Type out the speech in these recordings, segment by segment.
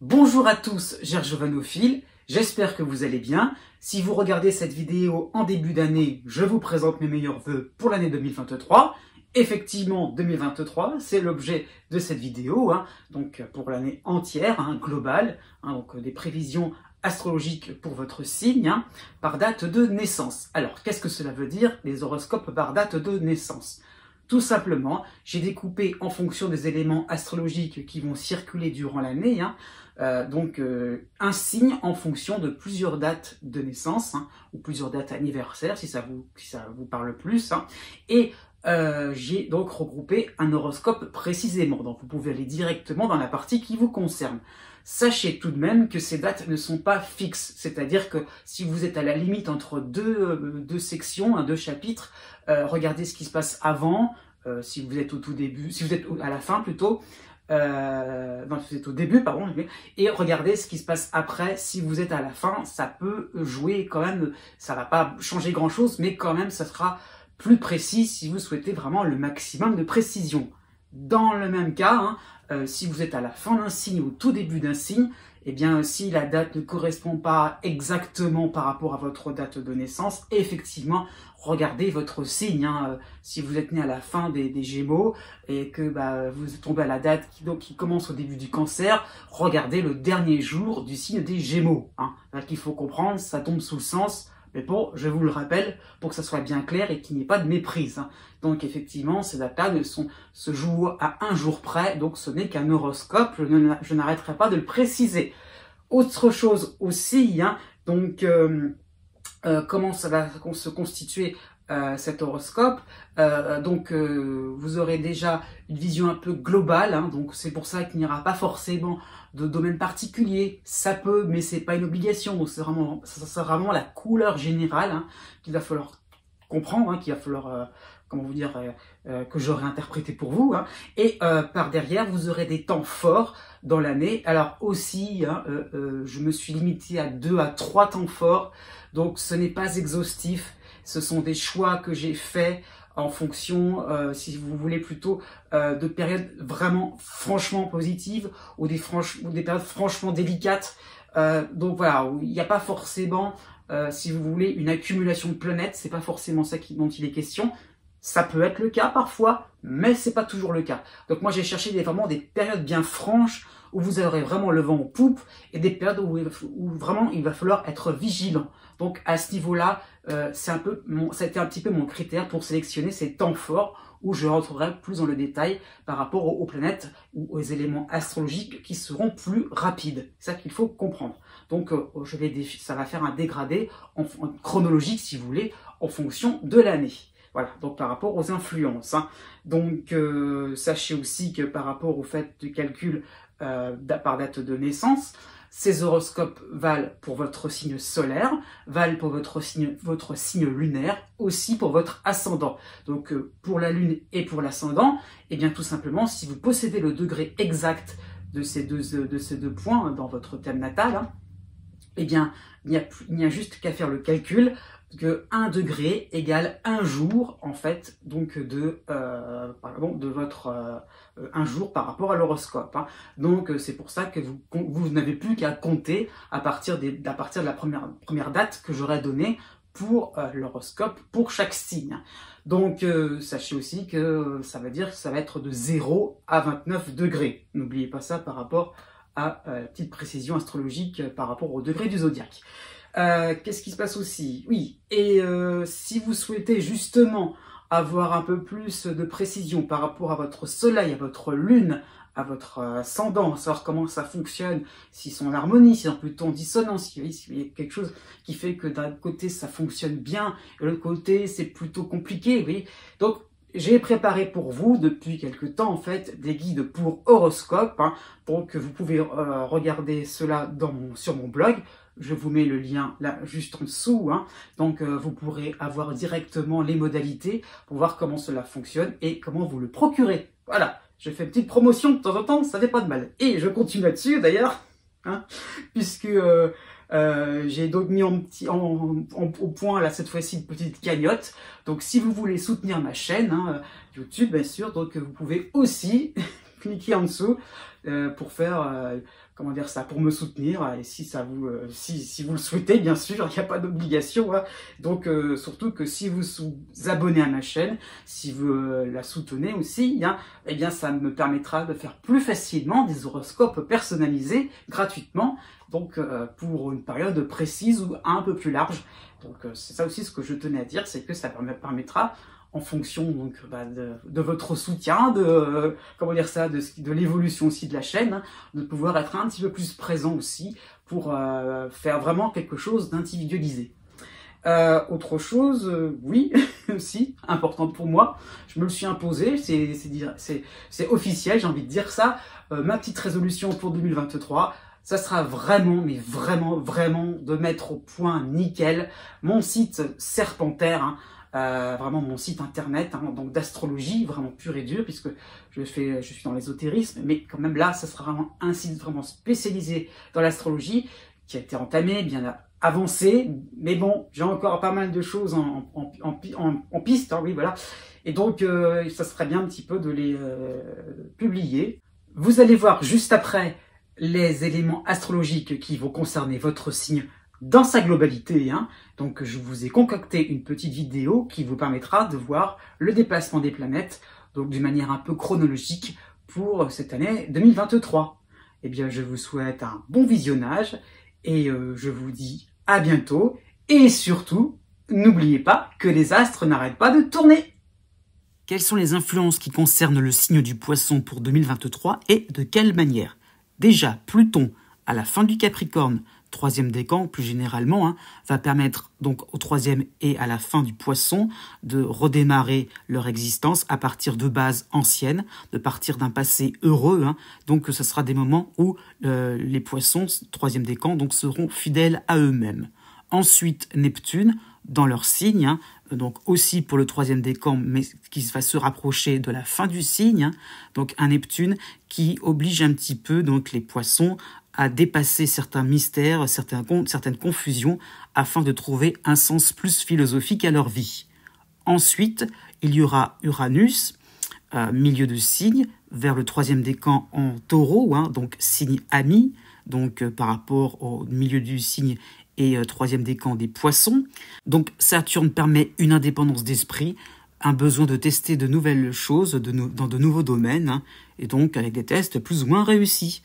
Bonjour à tous, Gergovanophile, j'espère que vous allez bien. Si vous regardez cette vidéo en début d'année, je vous présente mes meilleurs vœux pour l'année 2023. Effectivement, 2023, c'est l'objet de cette vidéo, donc pour l'année entière, globale, donc des prévisions astrologiques pour votre signe, par date de naissance. Alors, qu'est-ce que cela veut dire, les horoscopes par date de naissance? Tout simplement, j'ai découpé en fonction des éléments astrologiques qui vont circuler durant l'année, un signe en fonction de plusieurs dates de naissance, ou plusieurs dates anniversaires, si ça vous parle plus. Et j'ai donc regroupé un horoscope précisément, donc vous pouvez aller directement dans la partie qui vous concerne. Sachez tout de même que ces dates ne sont pas fixes, c'est-à-dire que si vous êtes à la limite entre deux sections, deux chapitres, regardez ce qui se passe avant, si vous êtes au tout début, si vous êtes à la fin plutôt, non, si vous êtes au début, pardon, et regardez ce qui se passe après, si vous êtes à la fin, ça peut jouer quand même, ça va pas changer grand-chose, mais quand même ça sera plus précis si vous souhaitez vraiment le maximum de précision. Dans le même cas, si vous êtes à la fin d'un signe ou au tout début d'un signe, eh bien si la date ne correspond pas exactement par rapport à votre date de naissance, effectivement, regardez votre signe. Si vous êtes né à la fin des Gémeaux et que vous tombez à la date qui commence au début du Cancer, regardez le dernier jour du signe des Gémeaux. Il faut comprendre, ça tombe sous le sens. Mais bon, je vous le rappelle, pour que ça soit bien clair et qu'il n'y ait pas de méprise. Donc effectivement, ces dates-là se jouent à un jour près, donc ce n'est qu'un horoscope, je n'arrêterai pas de le préciser. Autre chose aussi, comment ça va se constituer cet horoscope. Vous aurez déjà une vision un peu globale, donc c'est pour ça qu'il n'y aura pas forcément de domaine particulier. Ça peut, mais c'est pas une obligation. Donc c'est vraiment la couleur générale qu'il va falloir comprendre, qu'il va falloir que j'aurai interprété pour vous. Et par derrière, vous aurez des temps forts dans l'année. Alors aussi, je me suis limité à 2 à 3 temps forts. Donc ce n'est pas exhaustif. Ce sont des choix que j'ai faits en fonction, si vous voulez, plutôt de périodes vraiment franchement positives ou des périodes franchement délicates. Donc voilà, il n'y a pas forcément, si vous voulez, une accumulation de planètes. C'est pas forcément ça dont il est question. Ça peut être le cas parfois, mais c'est pas toujours le cas. Donc moi j'ai cherché vraiment des périodes bien franches où vous aurez vraiment le vent en poupe et des périodes où vraiment il va falloir être vigilant. Donc à ce niveau-là, ça a été un petit peu mon critère pour sélectionner ces temps forts où je rentrerai plus dans le détail par rapport aux planètes ou aux éléments astrologiques qui seront plus rapides. C'est ça qu'il faut comprendre. Donc ça va faire un dégradé en chronologique, si vous voulez, en fonction de l'année. Voilà, donc par rapport aux influences. Donc sachez aussi que par rapport au fait du calcul par date de naissance, ces horoscopes valent pour votre signe solaire, valent pour votre signe lunaire, aussi pour votre ascendant. Donc pour la lune et pour l'ascendant, eh bien tout simplement, si vous possédez le degré exact de ces deux points dans votre thème natal, eh bien il n'y a juste qu'à faire le calcul que 1 degré égale 1 jour, en fait, donc de votre 1 jour par rapport à l'horoscope. Donc c'est pour ça que vous n'avez plus qu'à compter à partir de la première date que j'aurai donnée pour l'horoscope pour chaque signe. Donc sachez aussi que ça veut dire que ça va être de 0 à 29 degrés. N'oubliez pas ça par rapport à la petite précision astrologique par rapport au degré du zodiaque. Qu'est-ce qui se passe aussi? Oui, et si vous souhaitez justement avoir un peu plus de précision par rapport à votre soleil, à votre lune, à votre ascendant, savoir comment ça fonctionne, s'ils sont en harmonie, s'ils sont plutôt en dissonance, s'il y a quelque chose qui fait que d'un côté ça fonctionne bien, et de l'autre côté c'est plutôt compliqué, oui. Donc j'ai préparé pour vous depuis quelque temps en fait des guides pour horoscope, donc vous pouvez regarder cela sur mon blog. Je vous mets le lien là juste en dessous, donc vous pourrez avoir directement les modalités pour voir comment cela fonctionne et comment vous le procurez. Voilà, je fais une petite promotion de temps en temps, ça fait pas de mal. Et je continue là-dessus d'ailleurs, puisque j'ai donc mis au point là cette fois-ci une petite cagnotte. Donc si vous voulez soutenir ma chaîne YouTube bien sûr, donc vous pouvez aussi cliquez en dessous pour faire, comment dire ça, pour me soutenir. Et si ça vous, si vous le souhaitez, bien sûr, il n'y a pas d'obligation. Hein. Donc, surtout que si vous vous abonnez à ma chaîne, si vous la soutenez aussi, hein, eh bien, ça me permettra de faire plus facilement des horoscopes personnalisés gratuitement. Donc, pour une période précise ou un peu plus large. Donc, c'est ça aussi ce que je tenais à dire, c'est que ça permettra, en fonction donc de votre soutien, de comment dire ça, de l'évolution aussi de la chaîne, hein, de pouvoir être un petit peu plus présent aussi pour faire vraiment quelque chose d'individualisé. Autre chose, oui, aussi importante pour moi, je me le suis imposé, c'est officiel, j'ai envie de dire ça. Ma petite résolution pour 2023. Ça sera vraiment, mais vraiment, vraiment de mettre au point nickel mon site Serpentaire, hein, vraiment mon site internet, hein, donc d'astrologie, vraiment pur et dur, puisque je suis dans l'ésotérisme, mais quand même là, ça sera vraiment un site vraiment spécialisé dans l'astrologie, qui a été entamé, bien avancé, mais bon, j'ai encore pas mal de choses en piste, hein, oui, voilà. Et donc, ça serait bien un petit peu de les publier. Vous allez voir juste après les éléments astrologiques qui vont concerner votre signe dans sa globalité. Hein. Donc, je vous ai concocté une petite vidéo qui vous permettra de voir le déplacement des planètes, donc d'une manière un peu chronologique pour cette année 2023. Eh bien, je vous souhaite un bon visionnage et je vous dis à bientôt. Et surtout, n'oubliez pas que les astres n'arrêtent pas de tourner. Quelles sont les influences qui concernent le signe du Poisson pour 2023 et de quelle manière? Déjà, Pluton, à la fin du Capricorne, troisième décan plus généralement, hein, va permettre donc au troisième et à la fin du Poisson de redémarrer leur existence à partir de bases anciennes, de partir d'un passé heureux. Hein. Donc ce sera des moments où les Poissons, troisième décan, donc seront fidèles à eux-mêmes. Ensuite, Neptune, dans leur signe, hein, donc aussi pour le troisième décan, mais qui va se rapprocher de la fin du signe, hein, donc un Neptune qui oblige un petit peu donc les Poissons à dépasser certains mystères, certaines confusions, afin de trouver un sens plus philosophique à leur vie. Ensuite, il y aura Uranus, milieu de signe, vers le troisième décan en Taureau, hein, donc signe ami, donc par rapport au milieu du signe et troisième décan des Poissons. Donc Saturne permet une indépendance d'esprit, un besoin de tester de nouvelles choses dans de nouveaux domaines, hein, et donc avec des tests plus ou moins réussis.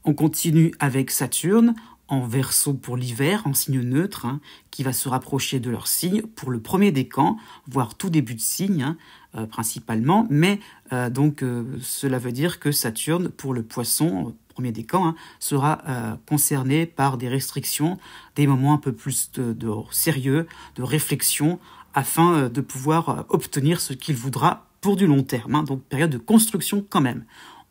On continue avec Saturne en Verseau pour l'hiver, en signe neutre, hein, qui va se rapprocher de leur signe pour le premier décan, voire tout début de signe, hein, principalement. Mais cela veut dire que Saturne, pour le Poisson, premier décan, hein, sera concerné par des restrictions, des moments un peu plus de sérieux, de réflexion, afin de pouvoir obtenir ce qu'il voudra pour du long terme. Hein, donc période de construction quand même.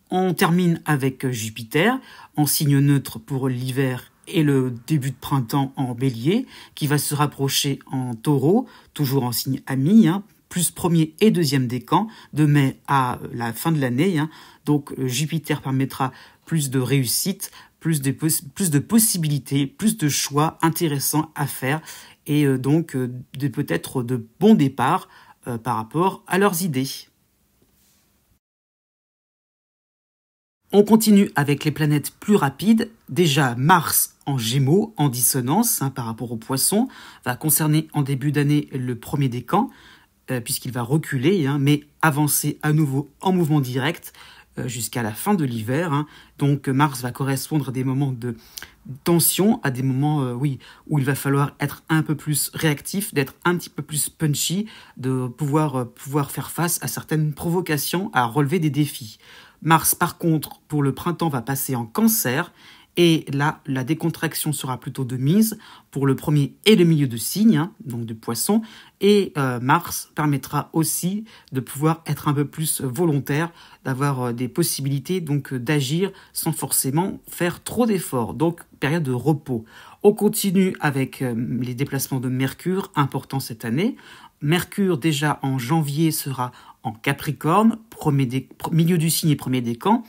On termine avec Jupiter, en signe neutre pour l'hiver et le début de printemps en Bélier, qui va se rapprocher en Taureau, toujours en signe ami, hein, plus premier et deuxième décan, de mai à la fin de l'année. Hein. Donc Jupiter permettra plus de réussite, plus de possibilités, plus de choix intéressants à faire, et peut-être de bons départs par rapport à leurs idées. On continue avec les planètes plus rapides. Déjà, Mars en Gémeaux, en dissonance, hein, par rapport au Poisson, va concerner en début d'année le premier décan, puisqu'il va reculer, hein, mais avancer à nouveau en mouvement direct jusqu'à la fin de l'hiver. Hein. Donc Mars va correspondre à des moments de tension, à des moments où il va falloir être un peu plus réactif, d'être un petit peu plus punchy, de pouvoir faire face à certaines provocations, à relever des défis. Mars, par contre, pour le printemps, va passer en Cancer. Et là, la décontraction sera plutôt de mise pour le premier et le milieu de signe, hein, donc de Poisson. Et Mars permettra aussi de pouvoir être un peu plus volontaire, d'avoir des possibilités donc d'agir sans forcément faire trop d'efforts. Donc, période de repos. On continue avec les déplacements de Mercure, importants cette année. Mercure, déjà en janvier, sera en Capricorne, milieu du signe et premier décan.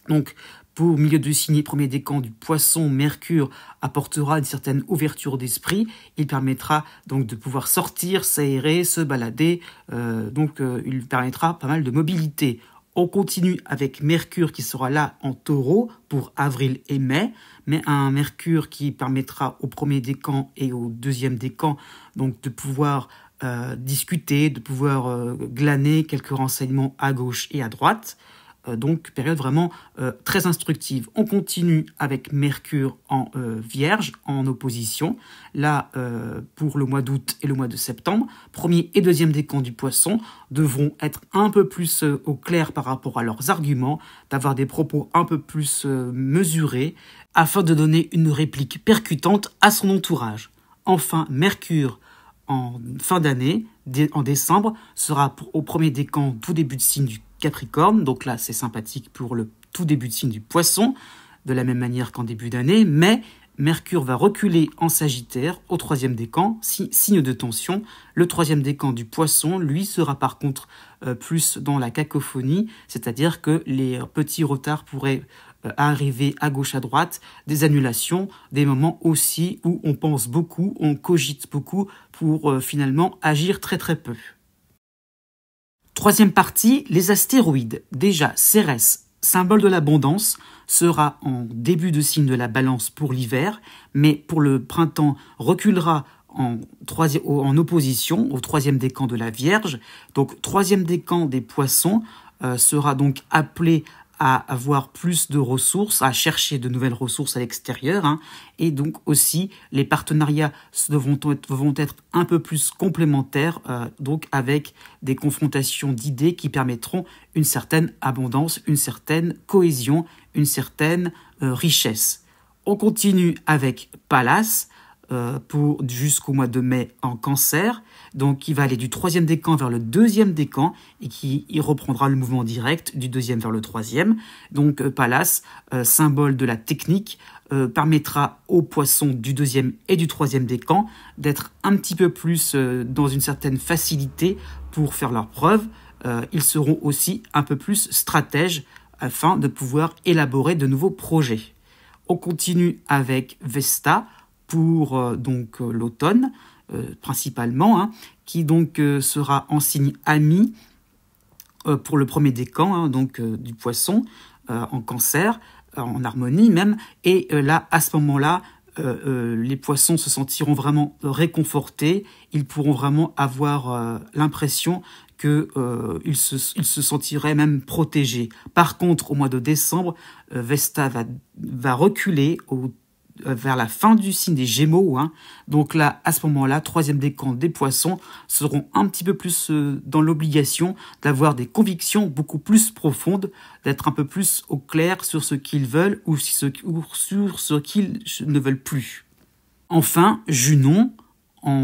Donc, pour milieu du signe et premier décan du Poisson, Mercure apportera une certaine ouverture d'esprit. Il permettra donc de pouvoir sortir, s'aérer, se balader. Il permettra pas mal de mobilité. On continue avec Mercure qui sera là en Taureau pour avril et mai, mais un Mercure qui permettra au premier décan et au deuxième décan donc de pouvoir discuter, de pouvoir glaner quelques renseignements à gauche et à droite. Donc, période vraiment très instructive. On continue avec Mercure en Vierge, en opposition. Là, pour le mois d'août et le mois de septembre, premier et deuxième décan du Poisson devront être un peu plus au clair par rapport à leurs arguments, d'avoir des propos un peu plus mesurés, afin de donner une réplique percutante à son entourage. Enfin, Mercure en fin d'année, en décembre, sera au premier décan tout début de signe du Capricorne, donc là c'est sympathique pour le tout début de signe du Poisson, de la même manière qu'en début d'année, mais Mercure va reculer en Sagittaire au troisième décan, signe de tension. Le troisième décan du Poisson, lui, sera par contre plus dans la cacophonie, c'est-à-dire que les petits retards pourraient arriver à gauche à droite, des annulations, des moments aussi où on pense beaucoup, on cogite beaucoup pour finalement agir très très peu. Troisième partie, les astéroïdes. Déjà, Cérès, symbole de l'abondance, sera en début de signe de la Balance pour l'hiver, mais pour le printemps reculera en opposition au troisième décan de la Vierge. Donc, troisième décan des Poissons sera donc appelé à avoir plus de ressources, à chercher de nouvelles ressources à l'extérieur, hein, et donc aussi les partenariats vont être un peu plus complémentaires, donc avec des confrontations d'idées qui permettront une certaine abondance, une certaine cohésion, une certaine richesse. On continue avec Pallas, pour jusqu'au mois de mai en Cancer, donc qui va aller du troisième décan vers le deuxième décan et qui reprendra le mouvement direct du deuxième vers le troisième. Donc Pallas, symbole de la technique, permettra aux poissons du deuxième et du troisième décan d'être un petit peu plus dans une certaine facilité pour faire leurs preuves. Ils seront aussi un peu plus stratèges afin de pouvoir élaborer de nouveaux projets. On continue avec Vesta, pour l'automne principalement, hein, qui donc sera en signe ami pour le premier décan, hein, du Poisson en Cancer, en harmonie même, et là à ce moment-là les Poissons se sentiront vraiment réconfortés, ils pourront vraiment avoir l'impression qu'ils se sentiraient même protégés. Par contre, au mois de décembre, Vesta va reculer vers la fin du signe des Gémeaux, hein. Donc là, à ce moment-là, troisième décan des Poissons seront un petit peu plus dans l'obligation d'avoir des convictions beaucoup plus profondes, d'être un peu plus au clair sur ce qu'ils veulent ou sur ce qu'ils ne veulent plus. Enfin, Junon,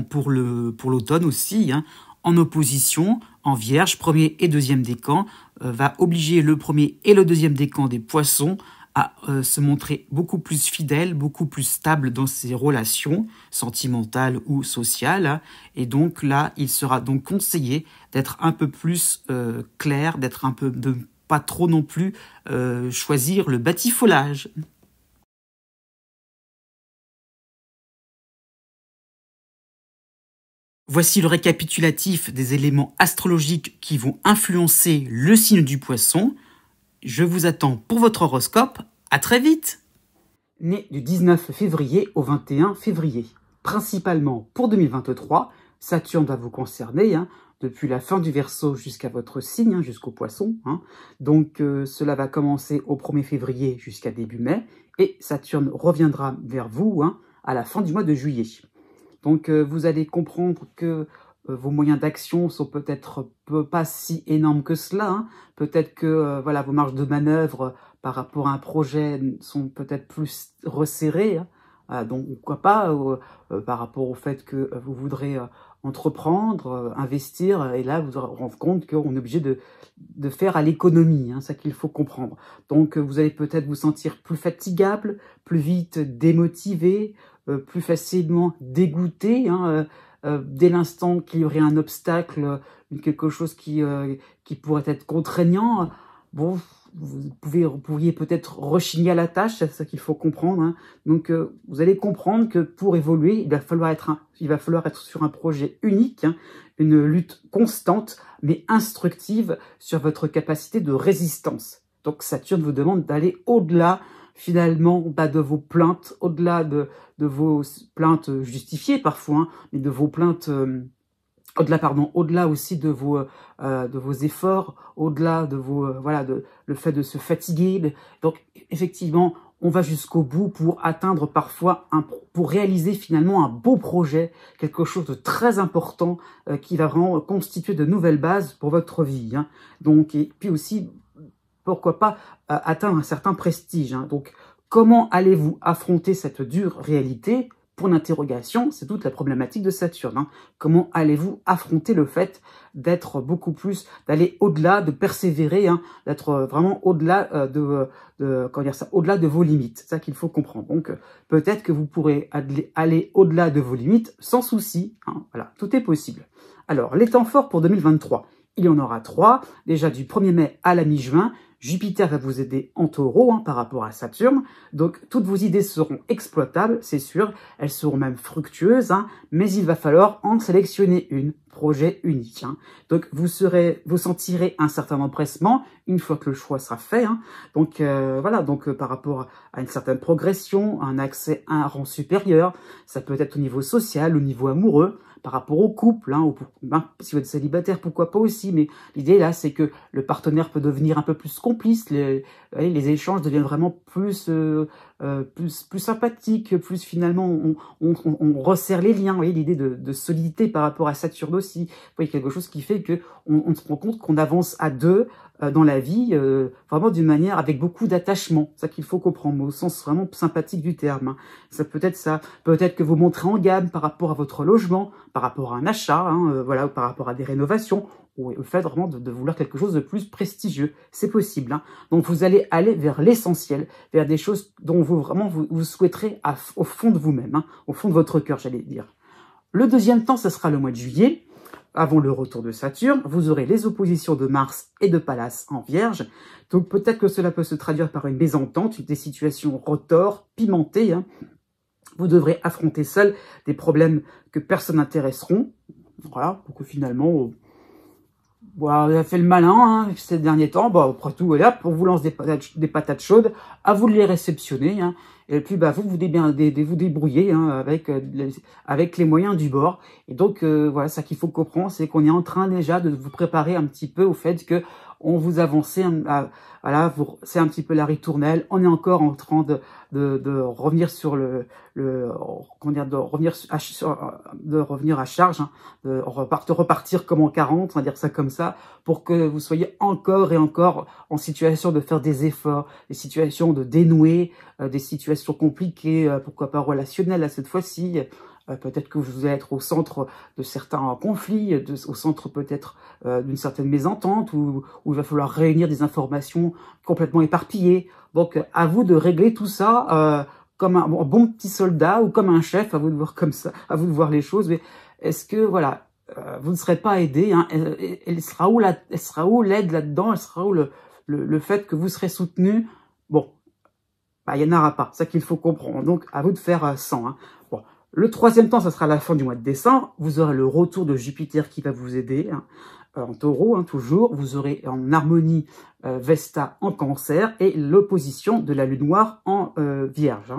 pour l'automne aussi, hein, en opposition, en Vierge, premier et deuxième décan, va obliger le premier et le deuxième décan des Poissons à se montrer beaucoup plus fidèle, beaucoup plus stable dans ses relations sentimentales ou sociales. Hein. Et donc là, il sera donc conseillé d'être un peu plus clair, de pas trop non plus choisir le batifolage. Voici le récapitulatif des éléments astrologiques qui vont influencer le signe du Poisson. Je vous attends pour votre horoscope. À très vite! Né du 19 février au 21 février. Principalement pour 2023, Saturne va vous concerner, hein, depuis la fin du Verseau jusqu'à votre signe, hein, jusqu'au Poisson. Hein. Donc cela va commencer au 1er février jusqu'à début mai, et Saturne reviendra vers vous, hein, à la fin du mois de juillet. Donc vous allez comprendre que vos moyens d'action sont peut-être pas si énormes que cela. Hein. Peut-être que voilà, vos marges de manœuvre par rapport à un projet sont peut-être plus resserrées. Hein. Donc pourquoi pas par rapport au fait que vous voudrez entreprendre, investir, et là vous vous rendez compte qu'on est obligé de faire à l'économie, hein, c'est ça qu'il faut comprendre. Donc vous allez peut-être vous sentir plus fatigable, plus vite démotivé, plus facilement dégoûté, hein, dès l'instant qu'il y aurait un obstacle, quelque chose qui pourrait être contraignant. Bon, vous pourriez peut-être rechigner à la tâche, c'est ça qu'il faut comprendre. Hein. Donc, vous allez comprendre que pour évoluer, il va falloir être sur un projet unique, hein, une lutte constante, mais instructive sur votre capacité de résistance. Donc, Saturne vous demande d'aller au-delà, finalement, de vos plaintes, au-delà de vos plaintes justifiées parfois, hein, mais de vos plaintes... au-delà aussi de vos efforts, au-delà de vos le fait de se fatiguer. Donc effectivement, on va jusqu'au bout pour atteindre parfois pour réaliser finalement un beau projet, quelque chose de très important qui va vraiment constituer de nouvelles bases pour votre vie. Hein. Donc et puis aussi pourquoi pas atteindre un certain prestige. Hein. Donc comment allez-vous affronter cette dure réalité? Pour l'interrogation, c'est toute la problématique de Saturne. Hein. Comment allez-vous affronter le fait d'être beaucoup plus, d'aller au-delà, de persévérer, hein, d'être vraiment au-delà au-delà de vos limites. C'est ça qu'il faut comprendre. Donc, peut-être que vous pourrez aller au-delà de vos limites sans souci. Hein. Voilà, tout est possible. Alors, les temps forts pour 2023. Il y en aura 3. Déjà, du 1er mai à la mi-juin, Jupiter va vous aider en taureau par rapport à Saturne. Donc, toutes vos idées seront exploitables, c'est sûr. Elles seront même fructueuses, mais il va falloir en sélectionner une, projet unique. Donc, vous sentirez un certain empressement une fois que le choix sera fait. Donc, voilà, donc par rapport à une certaine progression, un accès à un rang supérieur, ça peut être au niveau social, au niveau amoureux, par rapport au couple, si vous êtes célibataire, pourquoi pas aussi, mais l'idée là, c'est que le partenaire peut devenir un peu plus complice, les échanges deviennent vraiment plus sympathiques, plus finalement, on resserre les liens, vous voyez, l'idée de solidité par rapport à Saturne aussi, vous voyez, quelque chose qui fait que on se rend compte qu'on avance à deux dans la vie, vraiment d'une manière avec beaucoup d'attachement, c'est ça qu'il faut comprendre, au sens vraiment sympathique du terme. Ça peut être ça, peut-être que vous montrez en gamme par rapport à votre logement, par rapport à un achat, voilà, par rapport à des rénovations, ou le fait vraiment de vouloir quelque chose de plus prestigieux, c'est possible. Donc vous allez aller vers l'essentiel, vers des choses dont vous souhaiterez au fond de vous-même, au fond de votre cœur, j'allais dire. Le deuxième temps, ce sera le mois de juillet. Avant le retour de Saturne, vous aurez les oppositions de Mars et de Pallas en Vierge. Donc peut-être que cela peut se traduire par une mésentente, des situations retors, pimentées. Vous devrez affronter seul des problèmes que personne n'intéresseront. Voilà, pour que finalement, vous avez fait le malin ces derniers temps. Après tout, voilà, on vous lance des patates chaudes, à vous de les réceptionner. Et puis vous débrouillez avec les moyens du bord. Et donc voilà, ça qu'il faut comprendre, c'est qu'on est en train déjà de vous préparer un petit peu au fait que on vous avancez, voilà, c'est un petit peu la ritournelle. On est encore en train de revenir sur de revenir à charge, de repartir comme en 40, on va dire ça comme ça, pour que vous soyez encore et encore en situation de faire des efforts, des situations de dénouer, des situations compliquées, pourquoi pas relationnelles à cette fois-ci. Peut-être que vous allez être au centre de certains conflits, au centre peut-être d'une certaine mésentente, où il va falloir réunir des informations complètement éparpillées. Donc, à vous de régler tout ça comme un bon petit soldat ou comme un chef, à vous de voir comme ça, à vous de voir les choses. Mais est-ce que, voilà, vous ne serez pas aidé, elle sera où l'aide là-dedans? Elle sera où le fait que vous serez soutenu? Bon, il n'y en aura pas, c'est ça qu'il faut comprendre. Donc, à vous de faire 100. Bon. Le troisième temps, ça sera la fin du mois de décembre. Vous aurez le retour de Jupiter qui va vous aider, en taureau, toujours. Vous aurez en harmonie Vesta en cancer et l'opposition de la lune noire en vierge.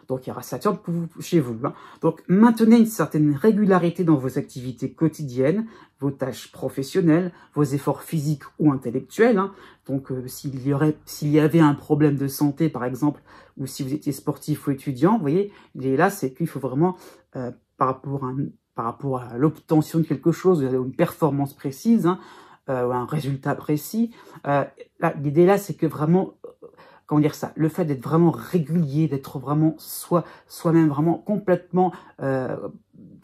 Donc, il y aura Saturne chez vous. Donc, maintenez une certaine régularité dans vos activités quotidiennes, vos tâches professionnelles, vos efforts physiques ou intellectuels. Donc, s'il y avait un problème de santé, par exemple, ou si vous étiez sportif ou étudiant, vous voyez, et là, c'est qu'il faut vraiment, par rapport à l'obtention de quelque chose, une performance précise, ou un résultat précis, l'idée là, c'est que vraiment... Comment dire ça? Le fait d'être vraiment régulier, d'être vraiment soi-même vraiment complètement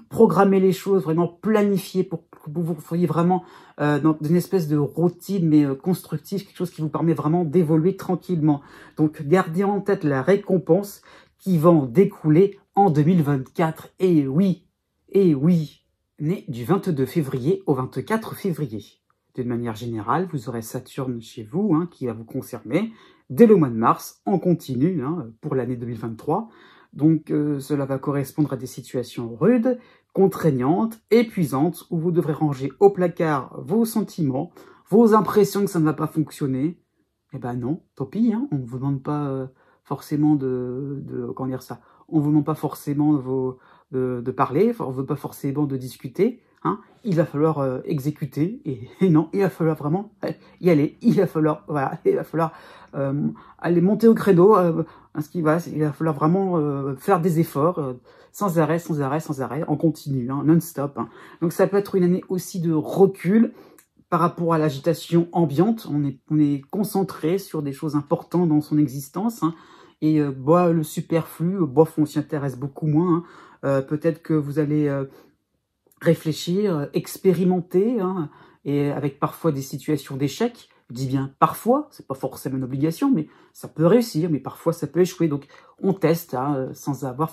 programmer les choses, vraiment planifier pour que vous soyez vraiment dans une espèce de routine mais constructive, quelque chose qui vous permet vraiment d'évoluer tranquillement. Donc gardez en tête la récompense qui va en découler en 2024. Et oui, né du 22 février au 24 février. d'une manière générale, vous aurez Saturne chez vous, hein, qui va vous concerner dès le mois de mars, en continu, hein, pour l'année 2023. Donc cela va correspondre à des situations rudes, contraignantes, épuisantes, où vous devrez ranger au placard vos sentiments, vos impressions que ça ne va pas fonctionner. Eh ben non, tant pis, hein, on ne vous demande pas forcément comment dire ça, on vous demande pas forcément de parler, on ne veut pas forcément de discuter, hein. Il va falloir exécuter, et non, il va falloir vraiment y aller, il va falloir, voilà, il va falloir aller monter au credo, il va falloir vraiment faire des efforts, sans arrêt, en continu, hein, non-stop. Hein. Donc ça peut être une année aussi de recul par rapport à l'agitation ambiante. On est concentré sur des choses importantes dans son existence, hein, et le superflu, on s'y intéresse beaucoup moins. Hein. Peut-être que vous allez réfléchir, expérimenter, hein, et avec parfois des situations d'échec. Je dis bien parfois, c'est pas forcément une obligation, mais ça peut réussir, mais parfois ça peut échouer. Donc on teste, hein, sans savoir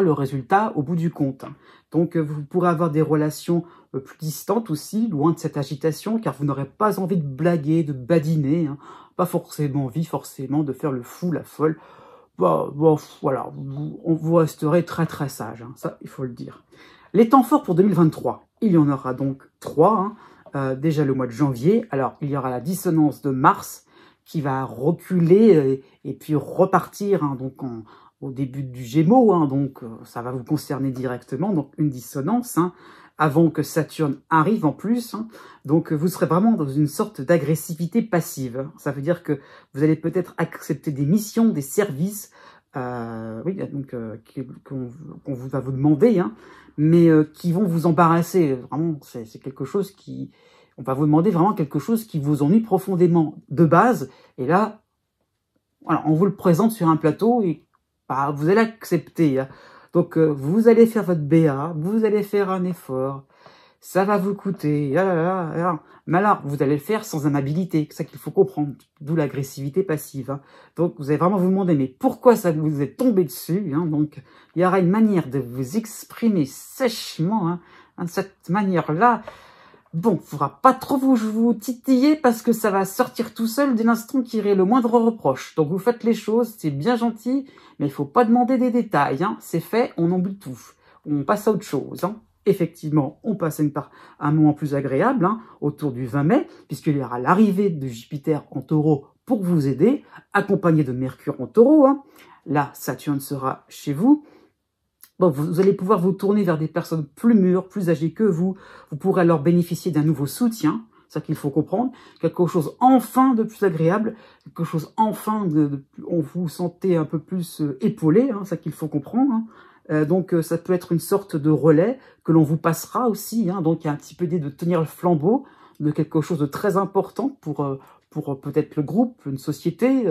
le résultat au bout du compte. Hein. Donc vous pourrez avoir des relations plus distantes aussi, loin de cette agitation, car vous n'aurez pas envie de blaguer, de badiner, hein, pas forcément envie de faire le fou, la folle. Voilà, vous resterez très très sage, hein, ça il faut le dire. Les temps forts pour 2023, il y en aura donc 3. Hein. Déjà le mois de janvier, alors il y aura la dissonance de Mars qui va reculer et puis repartir, hein, donc au début du Gémeaux, hein, donc ça va vous concerner directement, donc une dissonance, hein, avant que Saturne arrive en plus. Hein. Donc vous serez vraiment dans une sorte d'agressivité passive. Hein. Ça veut dire que vous allez peut-être accepter des missions, des services, qu'on va vous demander, hein, mais qui vont vous embarrasser. Vraiment, c'est quelque chose qui... On va vous demander vraiment quelque chose qui vous ennuie profondément de base. Et là, voilà, on vous le présente sur un plateau et vous allez accepter. Hein. Donc, vous allez faire votre BA, vous allez faire un effort. Ça va vous coûter. Mais alors, vous allez le faire sans amabilité. C'est ça qu'il faut comprendre. D'où l'agressivité passive. Hein. Donc, vous allez vraiment vous demander, mais pourquoi ça vous est tombé dessus, hein. Donc, il y aura une manière de vous exprimer sèchement, hein, de cette manière-là. Bon, il ne faudra pas trop vous titiller parce que ça va sortir tout seul dès l'instant qu'il y aurait le moindre reproche. Donc, vous faites les choses, c'est bien gentil, mais il ne faut pas demander des détails. Hein. C'est fait, on oublie tout. On passe à autre chose. Hein. Effectivement, on passe un moment plus agréable, hein, autour du 20 mai, puisqu'il y aura l'arrivée de Jupiter en taureau pour vous aider, accompagné de Mercure en taureau. Hein. Là, Saturne sera chez vous. Bon, vous allez pouvoir vous tourner vers des personnes plus mûres, plus âgées que vous. Vous pourrez alors bénéficier d'un nouveau soutien, c'est ça qu'il faut comprendre. Quelque chose enfin de plus agréable, quelque chose enfin on vous sentez un peu plus épaulé, hein, c'est ça qu'il faut comprendre. Hein. Donc ça peut être une sorte de relais que l'on vous passera aussi. Hein, donc il y a un petit peu l'idée de tenir le flambeau de quelque chose de très important pour peut-être le groupe, une société,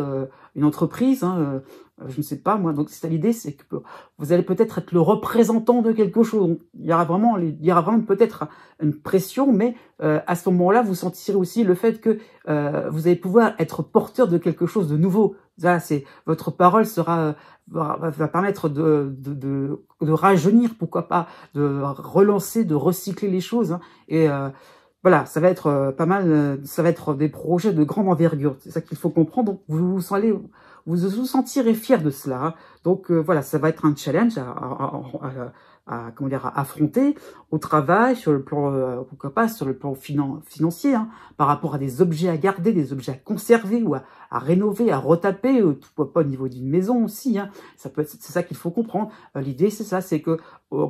une entreprise, hein, je ne sais pas moi. Donc c'est ça l'idée, c'est que vous allez peut-être être le représentant de quelque chose. Donc, il y aura vraiment peut-être une pression, mais à ce moment-là, vous sentirez aussi le fait que vous allez pouvoir être porteur de quelque chose de nouveau. Là, votre parole va permettre de rajeunir, pourquoi pas, de relancer, de recycler les choses, hein, et voilà, ça va être pas mal, ça va être des projets de grande envergure, c'est ça qu'il faut comprendre. Donc vous vous sentirez fier de cela. Hein. Donc voilà, ça va être un challenge à affronter au travail, sur le plan, pourquoi pas, sur le plan financier, hein, par rapport à des objets à garder, des objets à conserver ou à rénover, à retaper, pourquoi pas au niveau d'une maison aussi. Hein. C'est ça qu'il faut comprendre. L'idée, c'est ça, c'est que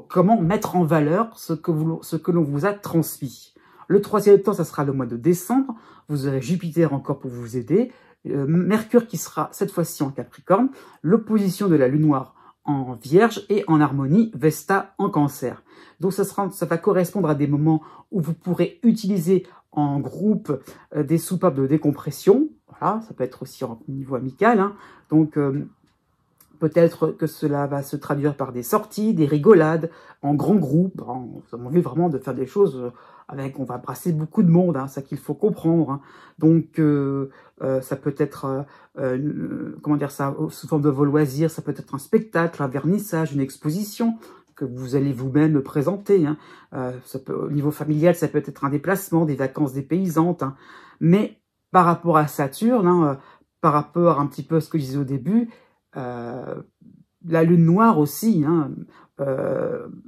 comment mettre en valeur ce que l'on vous a transmis. Le troisième temps, ça sera le mois de décembre. Vous aurez Jupiter encore pour vous aider. Mercure qui sera cette fois-ci en Capricorne. L'opposition de la Lune noire en Vierge et en harmonie Vesta en Cancer. Donc ça va correspondre à des moments où vous pourrez utiliser en groupe des soupapes de décompression. Voilà, ça peut être aussi au niveau amical. Hein. Donc peut-être que cela va se traduire par des sorties, des rigolades, en grand groupe. Vous avez envie vraiment de faire des choses on va brasser beaucoup de monde, hein, ça qu'il faut comprendre. Hein. Donc, ça peut être, comment dire ça, sous forme de vos loisirs, ça peut être un spectacle, un vernissage, une exposition. que vous allez vous-même me présenter. Hein. Au niveau familial, ça peut être un déplacement, des vacances dépaysantes. Hein. Mais par rapport à Saturne, hein, par rapport un petit peu à ce que je disais au début, la lune noire aussi, hein,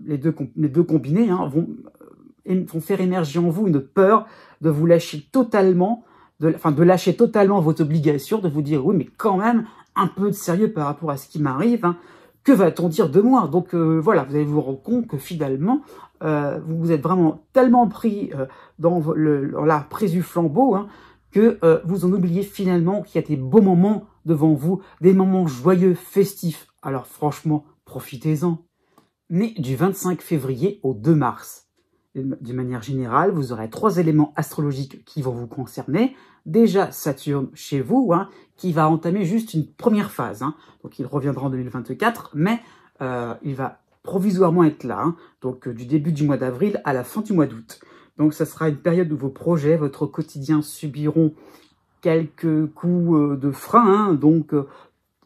les deux combinés hein, vont faire émerger en vous une peur de vous lâcher totalement, de lâcher totalement votre obligation, de vous dire oui mais quand même un peu de sérieux par rapport à ce qui m'arrive, hein, que va-t-on dire de moi? Donc voilà, vous allez vous rendre compte que finalement vous êtes vraiment tellement pris dans la prise du flambeau hein, que vous en oubliez finalement qu'il y a des beaux moments devant vous, des moments joyeux, festifs. Alors franchement, profitez-en. Né du 25 février au 2 mars. D'une manière générale, vous aurez 3 éléments astrologiques qui vont vous concerner. Déjà, Saturne chez vous, hein, qui va entamer juste une première phase. Hein. Donc, il reviendra en 2024, mais il va provisoirement être là. Hein. Donc, du début du mois d'avril à la fin du mois d'août. Donc, ça sera une période où vos projets, votre quotidien subiront quelques coups de frein. Hein. Donc,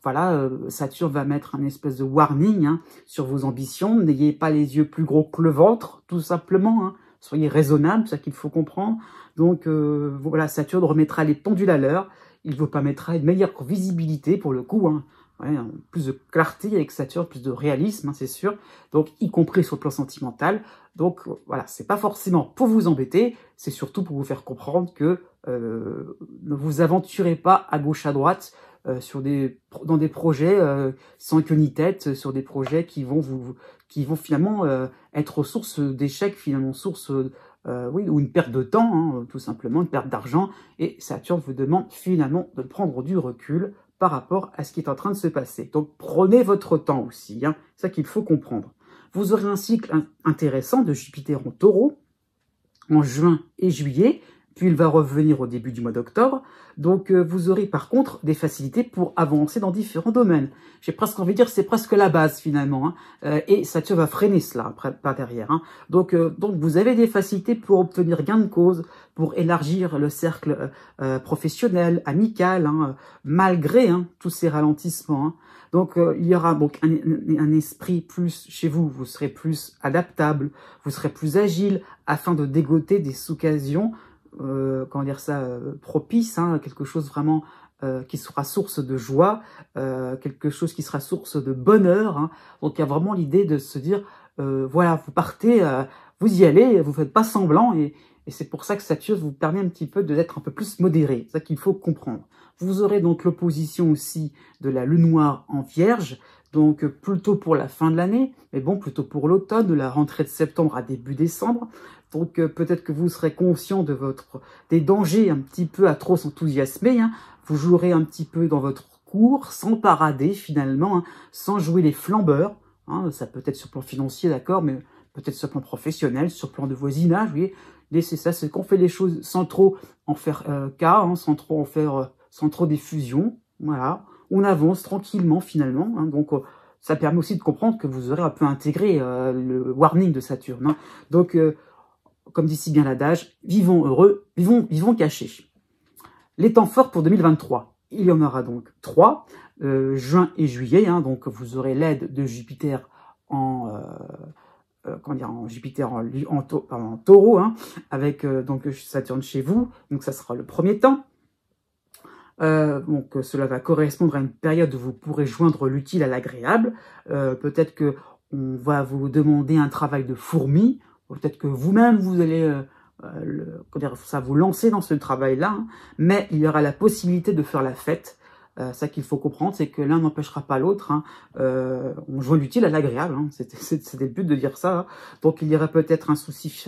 voilà, Saturne va mettre un espèce de warning hein, sur vos ambitions. N'ayez pas les yeux plus gros que le ventre, tout simplement. Hein. Soyez raisonnable, c'est ça qu'il faut comprendre. Donc voilà, Saturne remettra les pendules à l'heure. Il vous permettra une meilleure visibilité pour le coup. Hein. Ouais, plus de clarté avec Saturne, plus de réalisme, hein, c'est sûr. Donc y compris sur le plan sentimental. Donc voilà, c'est pas forcément pour vous embêter, c'est surtout pour vous faire comprendre que ne vous aventurez pas à gauche à droite. Dans des projets sans queue ni tête, sur des projets qui vont finalement être source d'échecs, finalement source oui, ou une perte de temps, hein, tout simplement, une perte d'argent. Et Saturne vous demande finalement de prendre du recul par rapport à ce qui est en train de se passer. Donc prenez votre temps aussi, hein, c'est ça qu'il faut comprendre. Vous aurez un cycle intéressant de Jupiter en Taureau en juin et juillet. Puis il va revenir au début du mois d'octobre. Donc vous aurez par contre des facilités pour avancer dans différents domaines. J'ai presque envie de dire c'est presque la base finalement. Hein. Et Saturne va freiner cela après, par derrière. Hein. Donc vous avez des facilités pour obtenir gain de cause, pour élargir le cercle professionnel, amical, hein, malgré hein, tous ces ralentissements. Hein. Donc il y aura donc un esprit plus chez vous, vous serez plus adaptable, vous serez plus agile afin de dégoter des occasions comment dire ça, propice, hein, quelque chose vraiment qui sera source de joie, quelque chose qui sera source de bonheur. Hein. Donc il y a vraiment l'idée de se dire, voilà, vous partez, vous y allez, vous faites pas semblant, et c'est pour ça que Saturne vous permet un petit peu d'être un peu plus modéré. C'est ça qu'il faut comprendre. Vous aurez donc l'opposition aussi de la lune noire en Vierge, donc plutôt pour la fin de l'année, mais bon, plutôt pour l'automne, de la rentrée de septembre à début décembre. Donc peut-être que vous serez conscient de des dangers un petit peu à trop s'enthousiasmer. Hein. Vous jouerez un petit peu dans votre cours, sans parader finalement, hein, sans jouer les flambeurs. Hein. Ça peut être sur le plan financier, d'accord, mais peut-être sur le plan professionnel, sur le plan de voisinage. Vous voyez, c'est ça, c'est qu'on fait les choses sans trop en faire cas, hein, sans trop en faire, sans trop d'effusion. Voilà, on avance tranquillement finalement. Hein. Donc ça permet aussi de comprendre que vous aurez un peu intégré le warning de Saturne. Hein. Donc comme dit si bien l'adage, vivons heureux, vivons cachés. Les temps forts pour 2023, il y en aura donc 3, juin et juillet, hein, donc vous aurez l'aide de Jupiter en Jupiter en Taureau, hein, avec donc Saturne chez vous, donc ça sera le premier temps. Donc cela va correspondre à une période où vous pourrez joindre l'utile à l'agréable. Peut-être que on va vous demander un travail de fourmi. Peut-être que vous-même, vous allez vous lancer dans ce travail-là, hein, mais il y aura la possibilité de faire la fête. Ça qu'il faut comprendre, c'est que l'un n'empêchera pas l'autre. Hein. On joint l'utile à l'agréable, hein. C'était le but de dire ça. Hein. Donc il y aura peut-être un souci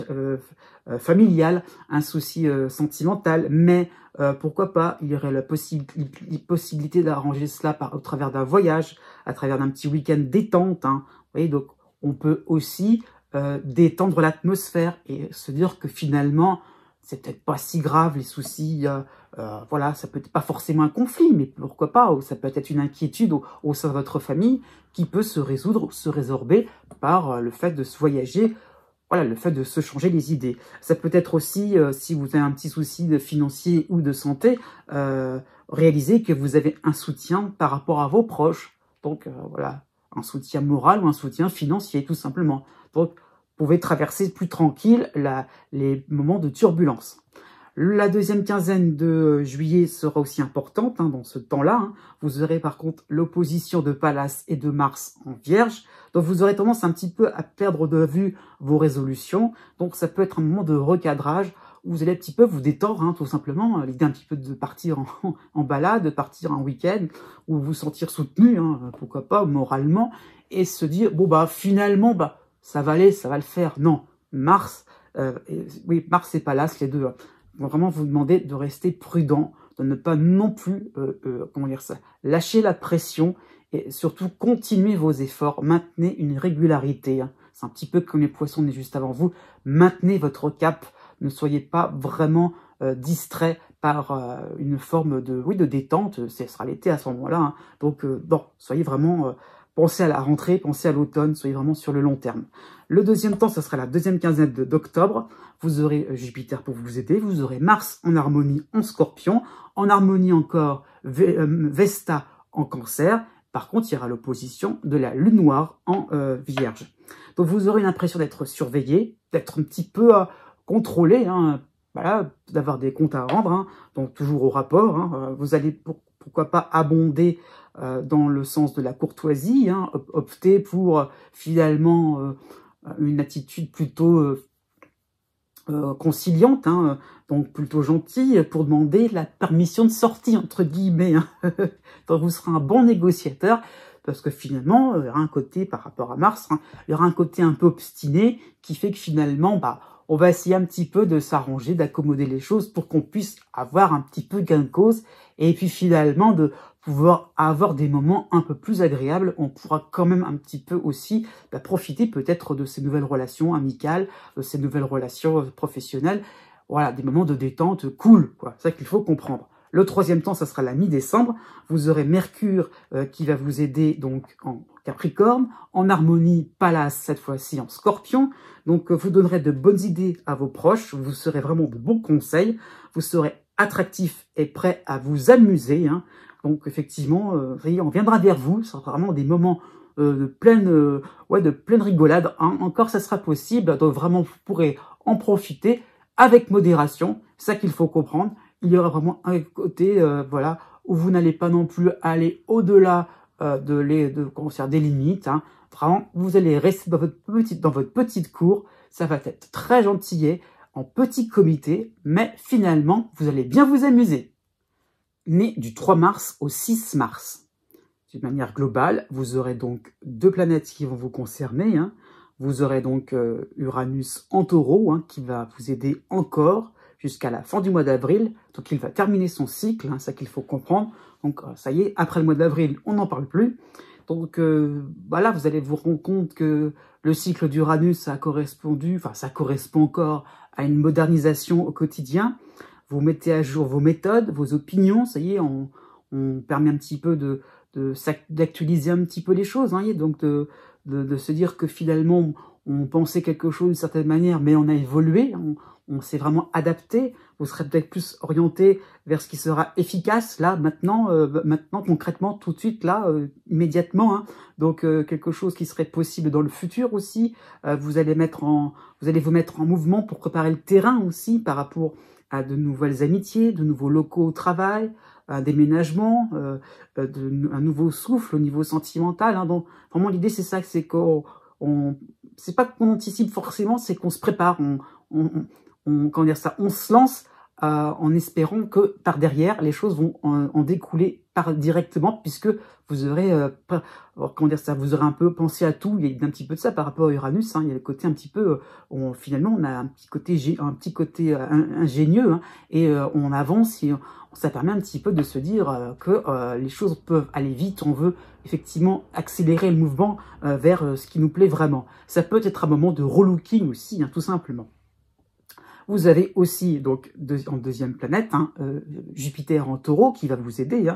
familial, un souci sentimental, mais pourquoi pas, il y aurait la possibilité d'arranger cela au travers d'un voyage, à travers d'un petit week-end détente. Hein. Vous voyez, donc on peut aussi détendre l'atmosphère et se dire que finalement, c'est peut-être pas si grave les soucis, voilà, ça peut être pas forcément un conflit, mais pourquoi pas, ou ça peut être une inquiétude au sein de votre famille qui peut se résoudre, se résorber par le fait de se voyager, voilà, le fait de se changer les idées. Ça peut être aussi, si vous avez un petit souci de financier ou de santé, réaliser que vous avez un soutien par rapport à vos proches, donc voilà, un soutien moral ou un soutien financier, tout simplement. Donc, vous pouvez traverser plus tranquille les moments de turbulence. La deuxième quinzaine de juillet sera aussi importante dans ce temps-là. Vous aurez par contre l'opposition de Pallas et de Mars en Vierge. Donc vous aurez tendance un petit peu à perdre de vue vos résolutions. Donc ça peut être un moment de recadrage où vous allez un petit peu vous détendre, tout simplement. L'idée un petit peu de partir en balade, de partir en week-end, ou vous sentir soutenu, pourquoi pas, moralement, et se dire, bon bah finalement, ça va aller, ça va le faire. Non, Mars et Pallas, les deux, vont vraiment vous demander de rester prudent, de ne pas non plus, lâcher la pression et surtout continuer vos efforts, maintenez une régularité. C'est un petit peu comme les poissons nés juste avant vous, maintenez votre cap, ne soyez pas vraiment distrait par une forme de détente, ce sera l'été à ce moment-là. Donc, soyez vraiment, pensez à la rentrée, pensez à l'automne, soyez vraiment sur le long terme. Le deuxième temps, ce sera la deuxième quinzaine d'octobre. Vous aurez Jupiter pour vous aider. Vous aurez Mars en harmonie en Scorpion. En harmonie encore, Vesta en Cancer. Par contre, il y aura l'opposition de la Lune noire en Vierge. Donc, vous aurez l'impression d'être surveillé, d'être un petit peu contrôlé, voilà, d'avoir des comptes à rendre, donc toujours au rapport. Vous allez, pourquoi pas, abonder dans le sens de la courtoisie, opter pour finalement une attitude plutôt conciliante, donc plutôt gentille, pour demander la permission de sortie, entre guillemets. Donc vous serez un bon négociateur, parce que finalement, il y aura un côté, par rapport à Mars, il y aura un côté un peu obstiné, qui fait que finalement, on va essayer un petit peu de s'arranger, d'accommoder les choses, pour qu'on puisse avoir un petit peu gain de cause, et puis finalement, de pouvoir avoir des moments un peu plus agréables. On pourra quand même un petit peu aussi profiter peut-être de ces nouvelles relations amicales, de ces nouvelles relations professionnelles. Voilà, des moments de détente cool, quoi. C'est ça qu'il faut comprendre. Le troisième temps, ça sera la mi-décembre. Vous aurez Mercure qui va vous aider donc en Capricorne, en harmonie Pallas cette fois-ci en Scorpion. Donc vous donnerez de bonnes idées à vos proches, vous serez vraiment de bons conseils, vous serez attractif et prêt à vous amuser. Donc effectivement, on viendra vers vous, ce sera vraiment des moments de pleine rigolade. Encore, ça sera possible, donc vraiment vous pourrez en profiter avec modération. C'est ça qu'il faut comprendre. Il y aura vraiment un côté, où vous n'allez pas non plus aller au-delà des limites. Vraiment, vous allez rester dans votre petite cour. Ça va être très gentillet, en petit comité, mais finalement, vous allez bien vous amuser. Né du 3 mars au 6 mars. D'une manière globale, vous aurez donc deux planètes qui vont vous concerner. Vous aurez donc Uranus en Taureau, qui va vous aider encore jusqu'à la fin du mois d'avril. Donc il va terminer son cycle, c'est ça qu'il faut comprendre. Donc ça y est, après le mois d'avril, on n'en parle plus. Donc voilà, vous allez vous rendre compte que le cycle d'Uranus, ça correspond encore à une modernisation au quotidien. Vous mettez à jour vos méthodes, vos opinions, ça y est, on permet un petit peu d'actualiser un petit peu les choses, donc de se dire que finalement, on pensait quelque chose d'une certaine manière, mais on a évolué, on s'est vraiment adapté, vous serez peut-être plus orienté vers ce qui sera efficace, là, maintenant, concrètement, tout de suite, là, immédiatement, donc quelque chose qui serait possible dans le futur aussi, vous allez vous mettre en mouvement pour préparer le terrain aussi, par rapport à de nouvelles amitiés, de nouveaux locaux au travail, un déménagement, un nouveau souffle au niveau sentimental, donc vraiment l'idée c'est ça, c'est c'est pas qu'on anticipe forcément, c'est qu'on se prépare, on se lance en espérant que par derrière les choses vont en découler directement, puisque vous aurez vous aurez un peu pensé à tout. Il y a un petit peu de ça par rapport à Uranus, il y a le côté un petit peu finalement on a un petit côté ingénieux, et on avance et ça permet un petit peu de se dire que les choses peuvent aller vite. On veut effectivement accélérer le mouvement vers ce qui nous plaît vraiment. Ça peut être un moment de relooking aussi, tout simplement. Vous avez aussi, donc, en deuxième planète, Jupiter en Taureau, qui va vous aider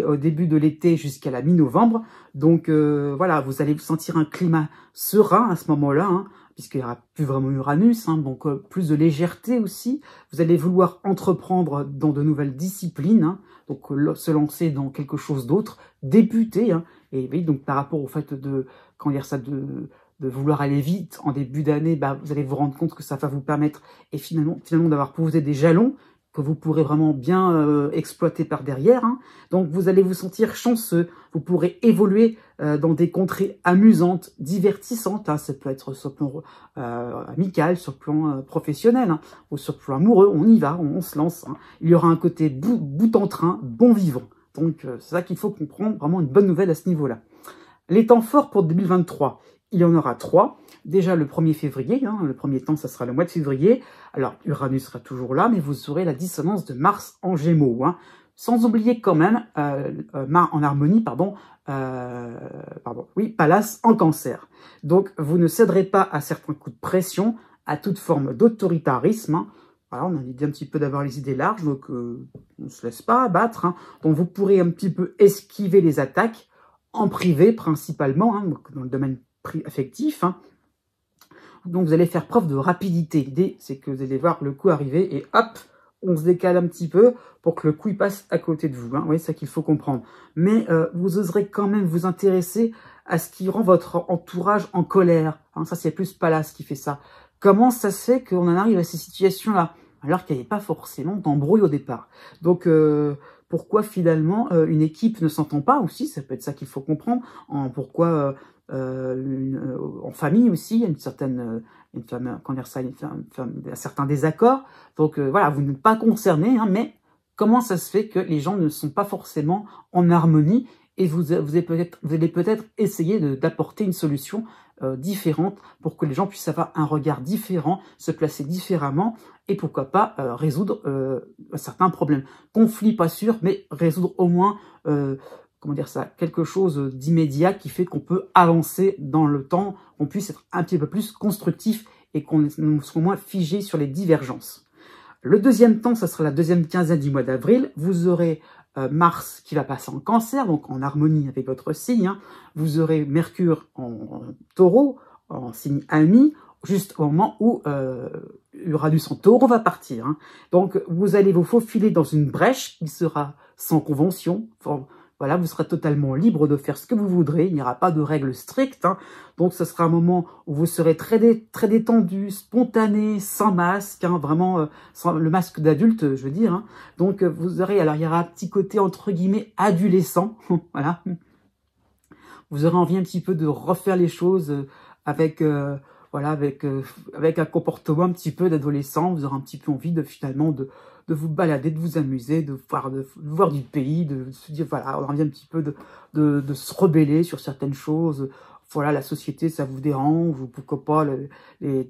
au début de l'été jusqu'à la mi-novembre. Donc, voilà, vous allez sentir un climat serein à ce moment-là. puisqu'il n'y aura plus vraiment Uranus, hein, donc plus de légèreté aussi. Vous allez vouloir entreprendre dans de nouvelles disciplines, hein, donc se lancer dans quelque chose d'autre, débuter, hein, et oui, donc par rapport au fait de, comment dire ça, de vouloir aller vite en début d'année, bah, vous allez vous rendre compte que ça va vous permettre et finalement d'avoir posé des jalons que vous pourrez vraiment bien exploiter par derrière, hein. Donc vous allez vous sentir chanceux, vous pourrez évoluer dans des contrées amusantes, divertissantes, hein. Ça peut être sur le plan amical, sur le plan professionnel, hein, ou sur le plan amoureux, on y va, on se lance, hein. Il y aura un côté bout en train, bon vivant. Donc c'est ça qu'il faut comprendre, vraiment une bonne nouvelle à ce niveau-là. Les temps forts pour 2023, il y en aura 3. Déjà le 1er février, hein, le premier temps, ça sera le mois de février. Alors Uranus sera toujours là, mais vous aurez la dissonance de Mars en Gémeaux. Hein. Sans oublier quand même, en harmonie, Pallas en Cancer. Donc vous ne céderez pas à certains coups de pression, à toute forme d'autoritarisme. Hein. Voilà, on a dit un petit peu d'avoir les idées larges, donc on ne se laisse pas abattre. Hein. Donc vous pourrez un petit peu esquiver les attaques, en privé principalement, hein, donc dans le domaine affectif. Hein. Donc vous allez faire preuve de rapidité. L'idée, c'est que vous allez voir le coup arriver et hop, on se décale un petit peu pour que le coup il passe à côté de vous. Hein. Oui, c'est ça qu'il faut comprendre. Mais vous oserez quand même vous intéresser à ce qui rend votre entourage en colère. Hein, ça, c'est plus Pallas qui fait ça. Comment ça se fait qu'on en arrive à ces situations-là alors qu'il n'y avait pas forcément d'embrouille au départ? Donc, pourquoi finalement une équipe ne s'entend pas aussi? Ça peut être ça qu'il faut comprendre. Pourquoi en famille aussi, il y a un certain désaccord. Donc voilà, vous n'êtes pas concerné, hein, mais comment ça se fait que les gens ne sont pas forcément en harmonie et vous allez peut-être essayer d'apporter une solution différente pour que les gens puissent avoir un regard différent, se placer différemment et pourquoi pas résoudre certains problèmes. Conflit, pas sûr, mais résoudre au moins quelque chose d'immédiat qui fait qu'on peut avancer dans le temps, qu'on puisse être un petit peu plus constructif et qu'on soit moins figé sur les divergences. Le deuxième temps, ça sera la deuxième quinzaine du mois d'avril. Vous aurez Mars qui va passer en Cancer, donc en harmonie avec votre signe. Hein. Vous aurez Mercure en Taureau, en signe ami, juste au moment où Uranus en Taureau va partir. Hein. Donc vous allez vous faufiler dans une brèche qui sera sans convention. Voilà, vous serez totalement libre de faire ce que vous voudrez, il n'y aura pas de règles strictes. Hein. Donc ce sera un moment où vous serez très détendu, spontané, sans masque, hein, vraiment sans le masque d'adulte, je veux dire. Hein. Donc vous aurez, alors il y aura un petit côté entre guillemets adolescent, voilà. Vous aurez envie un petit peu de refaire les choses avec un comportement un petit peu d'adolescent. Vous aurez un petit peu envie de finalement de vous balader, de vous amuser, de voir du pays, de se dire, voilà, on a envie un petit peu de se rebeller sur certaines choses. Voilà, la société, ça vous dérange, ou pourquoi pas,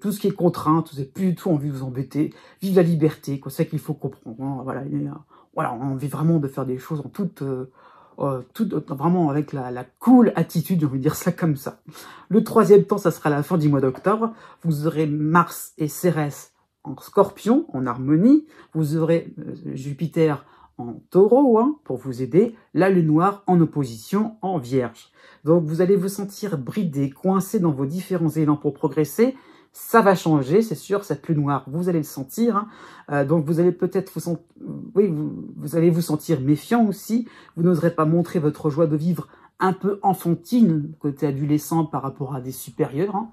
tout ce qui est contrainte, vous n'avez plus du tout envie de vous embêter. Vive la liberté, quoi, c'est ça qu'il faut comprendre. Hein. Voilà, on a envie vraiment de faire des choses en vraiment avec la cool attitude, j'ai envie de dire ça comme ça. Le troisième temps, ça sera la fin du mois d'octobre. Vous aurez Mars et Cérès en Scorpion, en harmonie. Vous aurez Jupiter en Taureau, hein, pour vous aider. La Lune noire en opposition en Vierge. Donc vous allez vous sentir bridé, coincé dans vos différents élans pour progresser. Ça va changer, c'est sûr, cette Lune noire, vous allez le sentir. Hein. Donc vous allez peut-être vous allez vous sentir méfiant aussi. Vous n'oserez pas montrer votre joie de vivre un peu enfantine, côté adolescent par rapport à des supérieurs, hein,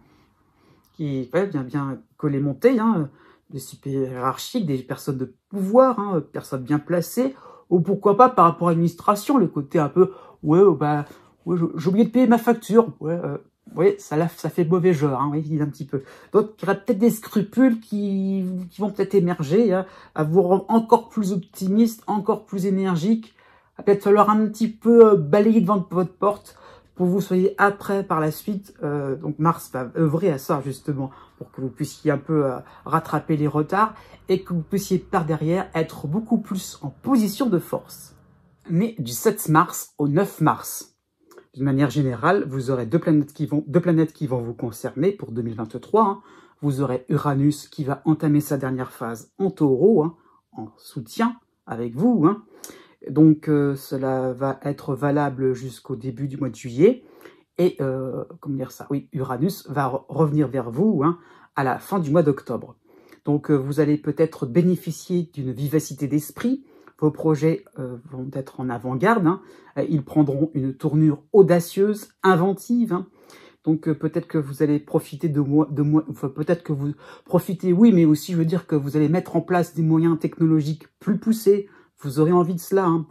qui bien collés montés, hein, des super hiérarchiques, des personnes de pouvoir, hein, personnes bien placées, ou pourquoi pas par rapport à l'administration, le côté un peu, j'ai oublié de payer ma facture, ça fait mauvais genre, hein, il dit un petit peu. Donc, il y aura peut-être des scrupules qui vont peut-être émerger, hein, à vous rendre encore plus optimiste, encore plus énergique. Il va peut-être falloir un petit peu balayer devant votre porte pour que vous soyez après par la suite. Donc, Mars va œuvrer à ça, justement, pour que vous puissiez un peu rattraper les retards et que vous puissiez par derrière être beaucoup plus en position de force. Mais du 7 mars au 9 mars. D'une manière générale, vous aurez deux planètes qui vont vous concerner pour 2023. Hein. Vous aurez Uranus qui va entamer sa dernière phase en Taureau, hein, en soutien avec vous. Hein. Donc, cela va être valable jusqu'au début du mois de juillet. Et, comment dire ça, oui, Uranus va revenir vers vous hein, à la fin du mois d'octobre. Donc, vous allez peut-être bénéficier d'une vivacité d'esprit. Vos projets vont être en avant-garde. Hein. Ils prendront une tournure audacieuse, inventive. Hein. Donc, peut-être que vous allez profiter enfin, peut-être que vous profitez, oui, mais aussi, je veux dire que vous allez mettre en place des moyens technologiques plus poussés. Vous aurez envie de cela, hein,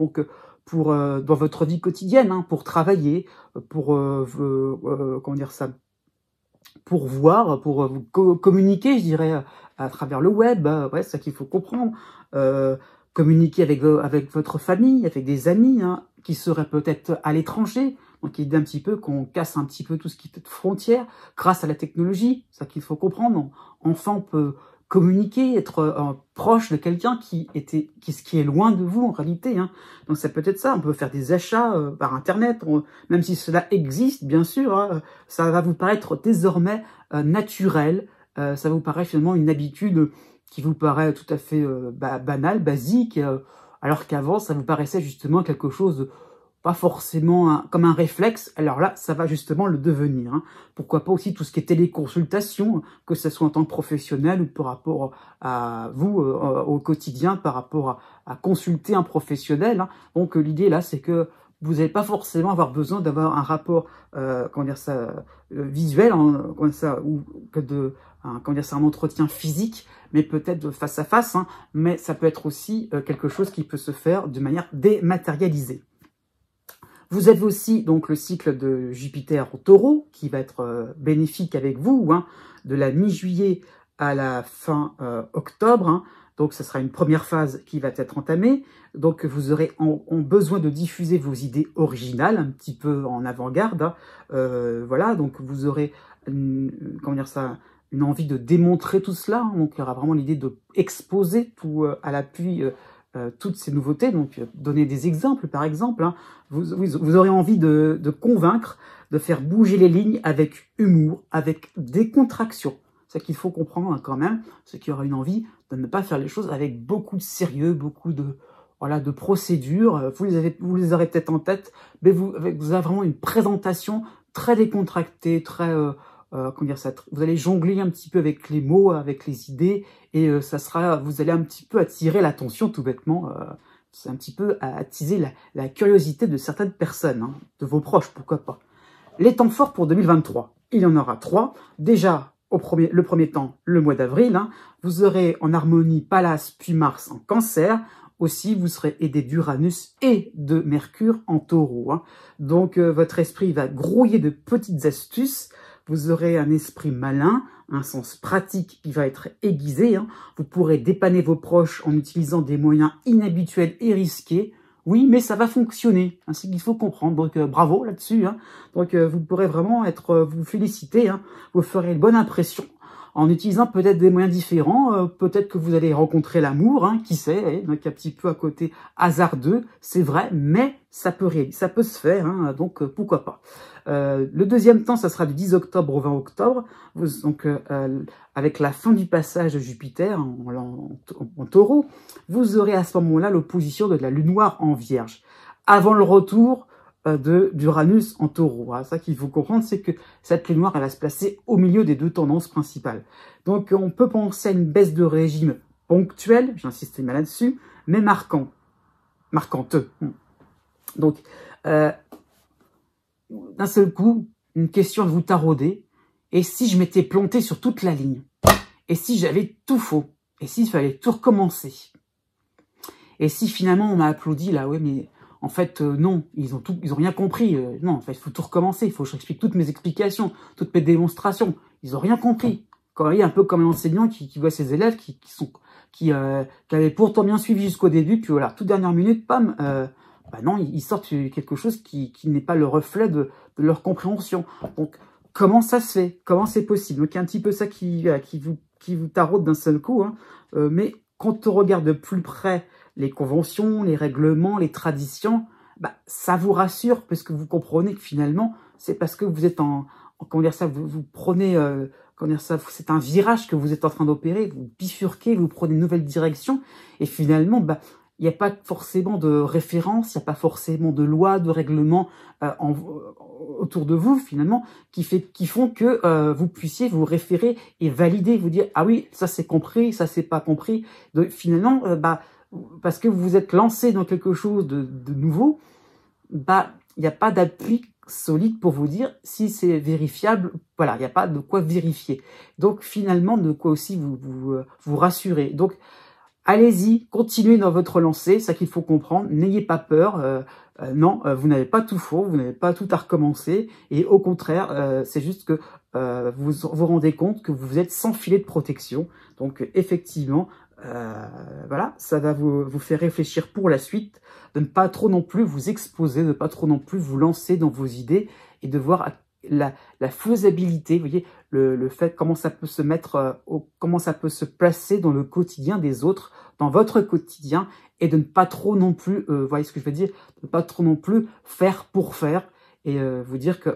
dans votre vie quotidienne, hein, pour travailler, pour, comment dire ça, pour voir, pour vous communiquer, je dirais, à travers le web, ouais, c'est ça qu'il faut comprendre. Communiquer avec votre famille, avec des amis, hein, qui seraient peut-être à l'étranger. Donc, il dit un petit peu qu'on casse un petit peu tout ce qui est frontière grâce à la technologie. C'est ça qu'il faut comprendre. Enfin, on peut communiquer, être proche de quelqu'un qui est loin de vous en réalité. Hein. Donc, ça peut être ça. On peut faire des achats par Internet, même si cela existe, bien sûr. Hein, ça va vous paraître désormais naturel. Ça vous paraît finalement une habitude qui vous paraît tout à fait banale, basique, alors qu'avant, ça vous paraissait justement quelque chose de pas forcément comme un réflexe. Alors là, ça va justement le devenir. Hein. Pourquoi pas aussi tout ce qui est téléconsultation, que ce soit en tant que professionnel ou par rapport à vous, au quotidien, par rapport à consulter un professionnel. Hein. Donc l'idée là, c'est que vous n'allez pas forcément avoir besoin d'avoir un rapport, comment dire ça, visuel, hein, comme ça, ou que comment dire ça, un entretien physique, mais peut-être de face à face. Hein, mais ça peut être aussi quelque chose qui peut se faire de manière dématérialisée. Vous avez aussi donc le cycle de Jupiter au Taureau qui va être bénéfique avec vous, hein, de la mi-juillet à la fin octobre. Hein. Donc, ce sera une première phase qui va être entamée. Donc, vous aurez besoin de diffuser vos idées originales, un petit peu en avant-garde. Hein. Voilà, donc vous aurez, comment dire ça, une envie de démontrer tout cela. Hein. Donc, il y aura vraiment l'idée de exposer tout à l'appui toutes ces nouveautés, donc donner des exemples par exemple, hein. Vous aurez envie de convaincre, de faire bouger les lignes avec humour, avec décontraction. C'est ça qu'il faut comprendre hein, quand même, c'est qu'il y aura une envie de ne pas faire les choses avec beaucoup de sérieux, beaucoup de procédures. Vous les aurez peut-être en tête, mais vous avez vraiment une présentation très décontractée, très comment dire ça, vous allez jongler un petit peu avec les mots, avec les idées, et vous allez un petit peu attirer l'attention tout bêtement. C'est un petit peu à attiser la curiosité de certaines personnes, hein, de vos proches, pourquoi pas. Les temps forts pour 2023, il y en aura 3. Déjà, le premier temps, le mois d'avril, hein, vous aurez en harmonie Pallas puis Mars en Cancer. Aussi, vous serez aidé d'Uranus et de Mercure en Taureau. Hein. Donc, votre esprit va grouiller de petites astuces. Vous aurez un esprit malin, un sens pratique qui va être aiguisé. Hein. Vous pourrez dépanner vos proches en utilisant des moyens inhabituels et risqués. Oui, mais ça va fonctionner. Hein, c'est qu'il faut comprendre. Donc, bravo là-dessus. Hein. Donc, vous pourrez vraiment vous féliciter. Hein. Vous ferez une bonne impression en utilisant peut-être des moyens différents. Peut-être que vous allez rencontrer l'amour, hein, qui sait. Donc, un petit peu à côté hasardeux, c'est vrai, mais ça peut se faire. Hein, donc, pourquoi pas. Le deuxième temps, ça sera du 10 octobre au 20 octobre, donc avec la fin du passage de Jupiter en Taureau, vous aurez à ce moment-là l'opposition de la Lune noire en Vierge, avant le retour d'Uranus en Taureau. Hein. Ça qu'il faut comprendre, c'est que cette Lune noire, elle va se placer au milieu des deux tendances principales. Donc on peut penser à une baisse de régime ponctuelle, j'insiste là-dessus, mais marquante. Donc, d'un seul coup, une question de vous tarauder. Et si je m'étais planté sur toute la ligne? Et si j'avais tout faux? Et s'il fallait tout recommencer? Et si finalement on m'a applaudi là, ouais, mais en fait non, ils ont rien compris. Non, en fait, il faut tout recommencer. Il faut que je explique toutes mes explications, toutes mes démonstrations. Ils ont rien compris. Quand il y a un peu comme un enseignant qui voit ses élèves qui avaient pourtant bien suivi jusqu'au début, puis voilà, toute dernière minute, pam. Non, ils sortent quelque chose qui n'est pas le reflet de leur compréhension. Donc, comment ça se fait? Comment c'est possible? Donc, il y a un petit peu ça qui vous taraude d'un seul coup. Hein. Mais quand on regarde de plus près les conventions, les règlements, les traditions, ça vous rassure parce que vous comprenez que finalement, c'est parce que vous êtes comment dire ça, vous prenez, comment dire ça, c'est un virage que vous êtes en train d'opérer, vous bifurquez, vous prenez une nouvelle direction et finalement, il n'y a pas forcément de référence, il n'y a pas forcément de loi, de règlement autour de vous, finalement, qui font que vous puissiez vous référer et valider, vous dire « Ah oui, ça c'est compris, ça c'est pas compris ». Finalement, parce que vous vous êtes lancé dans quelque chose de nouveau, il n'y a pas d'appui solide pour vous dire si c'est vérifiable. Voilà, il n'y a pas de quoi vérifier. Donc, finalement, de quoi aussi vous rassurer. Donc, allez-y, continuez dans votre lancée, c'est ça qu'il faut comprendre. N'ayez pas peur. Non, vous n'avez pas tout faux, vous n'avez pas tout à recommencer. Et au contraire, c'est juste que vous vous rendez compte que vous êtes sans filet de protection. Donc, effectivement, voilà, ça va vous faire réfléchir pour la suite, de ne pas trop non plus vous exposer, de ne pas trop non plus vous lancer dans vos idées et de voir la faisabilité, vous voyez, le fait, comment ça peut se mettre, comment ça peut se placer dans le quotidien des autres, dans votre quotidien, et de ne pas trop non plus, vous voyez ce que je veux dire, de ne pas trop non plus faire pour faire, et vous dire qu'à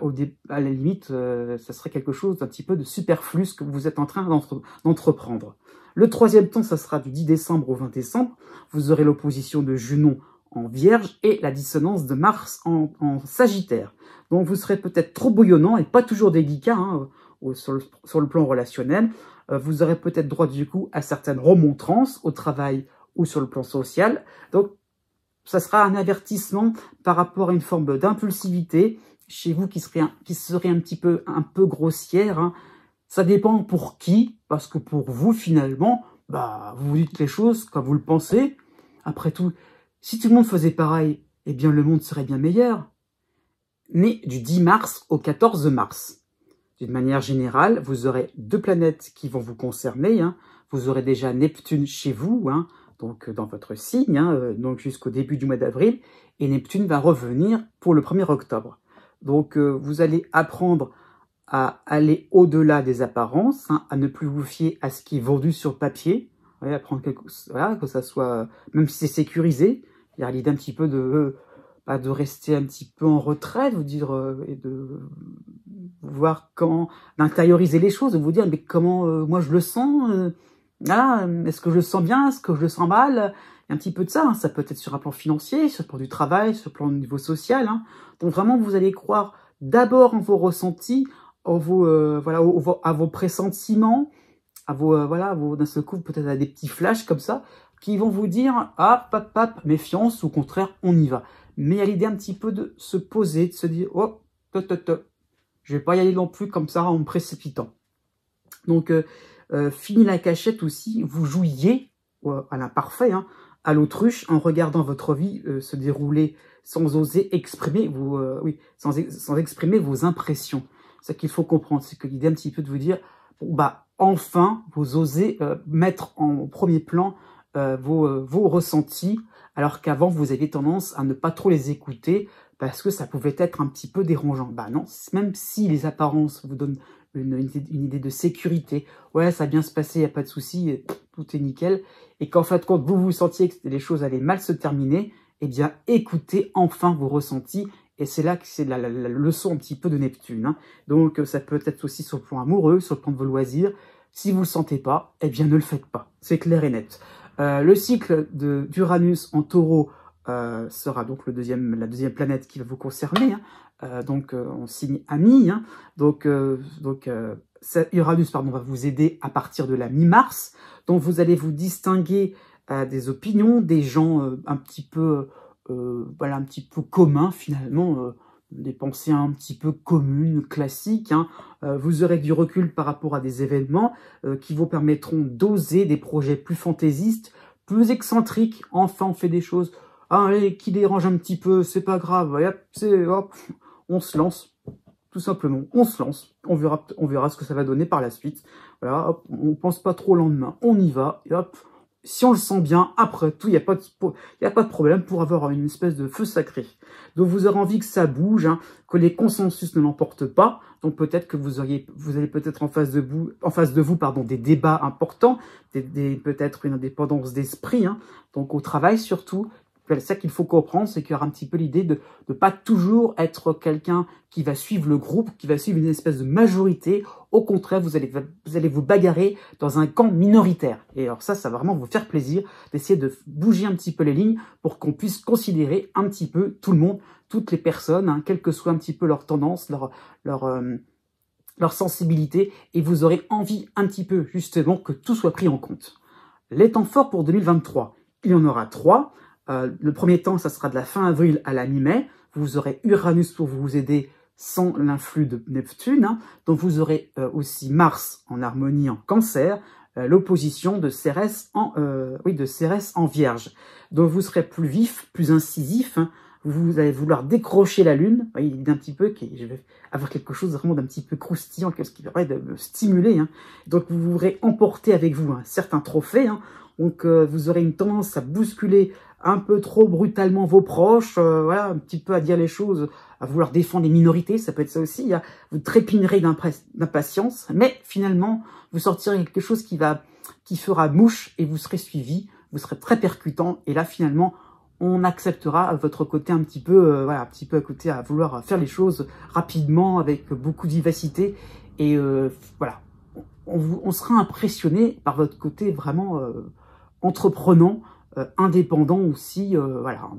la limite, ça serait quelque chose d'un petit peu de superflu ce que vous êtes en train d'entreprendre. Le troisième temps, ça sera du 10 décembre au 20 décembre. Vous aurez l'opposition de Junon en Vierge et la dissonance de Mars en Sagittaire. Donc vous serez peut-être trop bouillonnant et pas toujours délicat sur le plan relationnel. Vous aurez peut-être droit du coup à certaines remontrances au travail ou sur le plan social. Donc ça sera un avertissement par rapport à une forme d'impulsivité chez vous qui serait un peu grossière. Ça dépend pour qui, parce que pour vous, finalement, vous dites les choses comme vous le pensez. Après tout, si tout le monde faisait pareil, eh bien le monde serait bien meilleur. Né du 10 mars au 14 mars. D'une manière générale, vous aurez 2 planètes qui vont vous concerner. Vous aurez déjà Neptune chez vous, donc dans votre signe, donc jusqu'au début du mois d'avril. Et Neptune va revenir pour le 1er octobre. Donc vous allez apprendre à aller au-delà des apparences, à ne plus vous fier à ce qui est vendu sur papier, à prendre que ça soit, même si c'est sécurisé, il y a l'idée un petit peu de rester un petit peu en retrait, de vous dire, et de voir comment, d'intérioriser les choses, de vous dire, mais comment moi je le sens, est-ce que je le sens bien, est-ce que je le sens mal, il y a un petit peu de ça, ça peut être sur un plan financier, sur le plan du travail, sur le plan au niveau social, donc vraiment vous allez croire d'abord en vos ressentis, à vos pressentiments, d'un seul coup, peut-être à des petits flashs comme ça, qui vont vous dire « Ah, méfiance » ou au contraire, on y va. Mais il y a l'idée un petit peu de se poser, de se dire « Oh, je vais pas y aller non plus comme ça en me précipitant. » Donc, fini la cachette aussi, vous jouiez à l'imparfait, à l'autruche, en regardant votre vie se dérouler sans oser exprimer, sans exprimer vos impressions. C'est ce qu'il faut comprendre, c'est que l'idée un petit peu de vous dire, enfin, vous osez mettre en premier plan vos ressentis, alors qu'avant, vous aviez tendance à ne pas trop les écouter, parce que ça pouvait être un petit peu dérangeant. Non, même si les apparences vous donnent une idée de sécurité, ouais, ça va bien se passer, il n'y a pas de souci, tout est nickel, et qu'en fin de compte, vous sentiez que les choses allaient mal se terminer, eh bien, écoutez enfin vos ressentis. Et c'est là que c'est la leçon un petit peu de Neptune. Donc, ça peut être aussi sur le plan amoureux, sur le plan de vos loisirs. Si vous ne le sentez pas, eh bien, ne le faites pas. C'est clair et net. Le cycle d'Uranus en taureau sera donc la deuxième planète qui va vous concerner. Donc, en signe ami. Donc, Uranus va vous aider à partir de la mi-mars. Donc, vous allez vous distinguer des opinions, des gens un petit peu communs finalement, des pensées un petit peu communes, classiques. Vous aurez du recul par rapport à des événements qui vous permettront d'oser des projets plus fantaisistes, plus excentriques. Enfin, on fait des choses qui dérangent un petit peu, c'est pas grave. Hop, on se lance, tout simplement. On se lance, on verra ce que ça va donner par la suite. Voilà, hop, on pense pas trop au lendemain, on y va, et hop. Si on le sent bien, après tout, il n'y a pas de problème pour avoir une espèce de feu sacré. Donc vous aurez envie que ça bouge, que les consensus ne l'emportent pas. Donc peut-être que vous allez peut-être en face de vous, des débats importants, peut-être une indépendance d'esprit. Donc au travail surtout, ça qu'il faut comprendre, c'est qu'il y aura un petit peu l'idée de ne pas toujours être quelqu'un qui va suivre le groupe, qui va suivre une espèce de majorité. Au contraire, vous allez vous bagarrer dans un camp minoritaire. Et alors ça va vraiment vous faire plaisir d'essayer de bouger un petit peu les lignes pour qu'on puisse considérer un petit peu tout le monde, toutes les personnes, hein, quelle que soit un petit peu leur tendance, leur sensibilité, et vous aurez envie un petit peu justement que tout soit pris en compte. Les temps forts pour 2023, il y en aura 3. Le premier temps, ça sera de la fin avril à la mi-mai. Vous aurez Uranus pour vous aider sans l'influx de Neptune. Hein. Donc vous aurez aussi Mars en harmonie en Cancer, l'opposition de Cérès en Vierge. Donc vous serez plus vif, plus incisif. Hein. Vous allez vouloir décrocher la Lune. Il dit un petit peu que je vais avoir quelque chose vraiment d'un petit peu croustillant, ce qui permet de me stimuler. Hein. Donc vous voudrez emporter avec vous un certain trophée. Hein. Donc vous aurez une tendance à bousculer un peu trop brutalement vos proches, voilà, un petit peu à dire les choses, à vouloir défendre les minorités, ça peut être ça aussi. Hein. Vous trépignerez d'impatience, mais finalement vous sortirez quelque chose qui fera mouche et vous serez suivi, vous serez très percutant, et là finalement on acceptera votre côté un petit peu, un petit peu à côté, à vouloir faire les choses rapidement, avec beaucoup de vivacité, et voilà, on sera impressionné par votre côté vraiment entreprenant, indépendant aussi, voilà.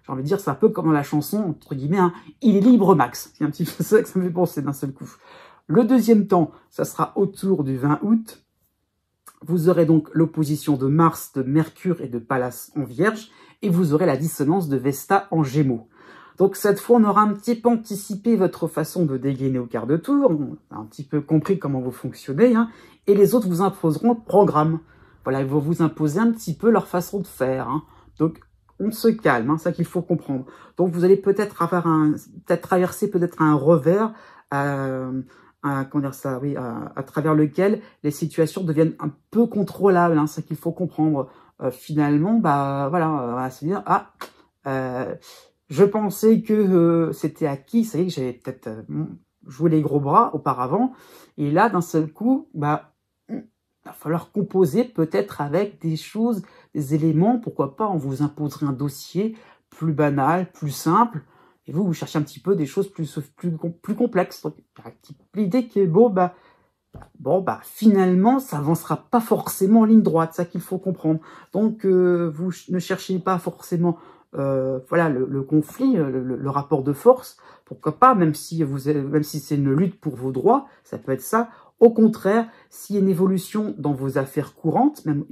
J'ai envie de dire, c'est un peu comme dans la chanson, entre guillemets, hein, il est libre Max. C'est un petit peu ça que ça me fait penser d'un seul coup. Le deuxième temps, ça sera autour du 20 août. Vous aurez donc l'opposition de Mars, de Mercure et de Pallas en Vierge, et vous aurez la dissonance de Vesta en Gémeaux. Donc cette fois, on aura un petit peu anticipé votre façon de dégainer au quart de tour, on a un petit peu compris comment vous fonctionnez, hein, et les autres vous imposeront le programme. Voilà, ils vont vous imposer un petit peu leur façon de faire. Hein. Donc on se calme, hein, c'est ça qu'il faut comprendre. Donc vous allez peut-être traverser peut-être un revers, comment dire ça, oui, à travers lequel les situations deviennent un peu contrôlables, hein, c'est ça qu'il faut comprendre. Finalement, voilà, se dire, je pensais que c'était acquis, ça y est, que j'avais peut-être joué les gros bras auparavant, et là, d'un seul coup, il va falloir composer peut-être avec des choses, des éléments, pourquoi pas, on vous imposerait un dossier plus banal, plus simple, et vous cherchez un petit peu des choses plus complexes. Donc, l'idée qui est finalement, ça avancera pas forcément en ligne droite, c'est ça qu'il faut comprendre. Donc, vous ne cherchez pas forcément le conflit, le rapport de force, pourquoi pas, même si c'est une lutte pour vos droits, ça peut être ça. Au contraire, s'il y a une évolution dans vos affaires courantes, même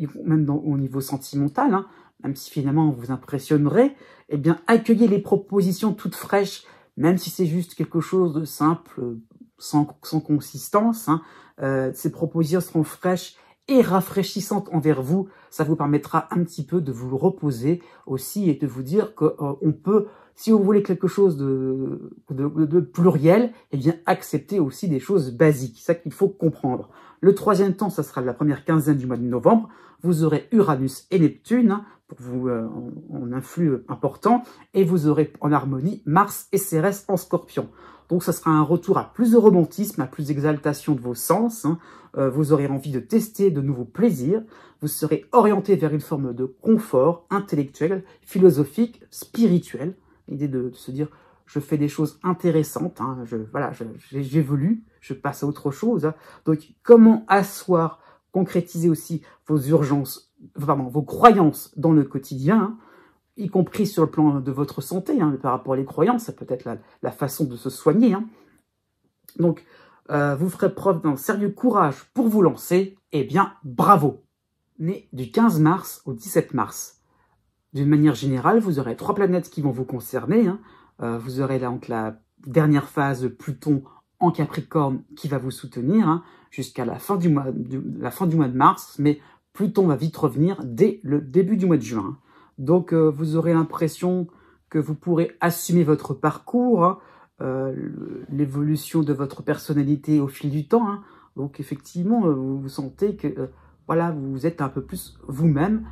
au niveau sentimental, hein, même si finalement vous impressionnerez, eh bien, accueillez les propositions toutes fraîches, même si c'est juste quelque chose de simple, sans consistance. Hein, ces propositions seront fraîches et rafraîchissantes envers vous. Ça vous permettra un petit peu de vous reposer aussi et de vous dire qu'on peut, si vous voulez quelque chose de pluriel, eh bien, accepter aussi des choses basiques. C'est ça qu'il faut comprendre. Le troisième temps, ça sera la première quinzaine du mois de novembre. Vous aurez Uranus et Neptune, hein, pour vous en influx important, et vous aurez en harmonie Mars et Cérès en Scorpion. Donc, ça sera un retour à plus de romantisme, à plus d'exaltation de vos sens. Hein. Vous aurez envie de tester de nouveaux plaisirs. Vous serez orienté vers une forme de confort intellectuel, philosophique, spirituel. L'idée de se dire, je fais des choses intéressantes. Hein. J'évolue, je passe à autre chose. Hein. Donc, comment asseoir, concrétiser aussi vos vos croyances dans le quotidien, hein, y compris sur le plan de votre santé, hein, par rapport à les croyances, ça peut être la façon de se soigner. Hein. Donc, vous ferez preuve d'un sérieux courage pour vous lancer, eh bien, bravo. Né du 15 mars au 17 mars. D'une manière générale, vous aurez 3 planètes qui vont vous concerner. Hein. Vous aurez donc la dernière phase Pluton en Capricorne qui va vous soutenir, hein, jusqu'à la fin du mois de mars, mais Pluton va vite revenir dès le début du mois de juin. Donc, vous aurez l'impression que vous pourrez assumer votre parcours, hein, l'évolution de votre personnalité au fil du temps. Hein. Donc, effectivement, vous sentez que voilà, vous êtes un peu plus vous-même,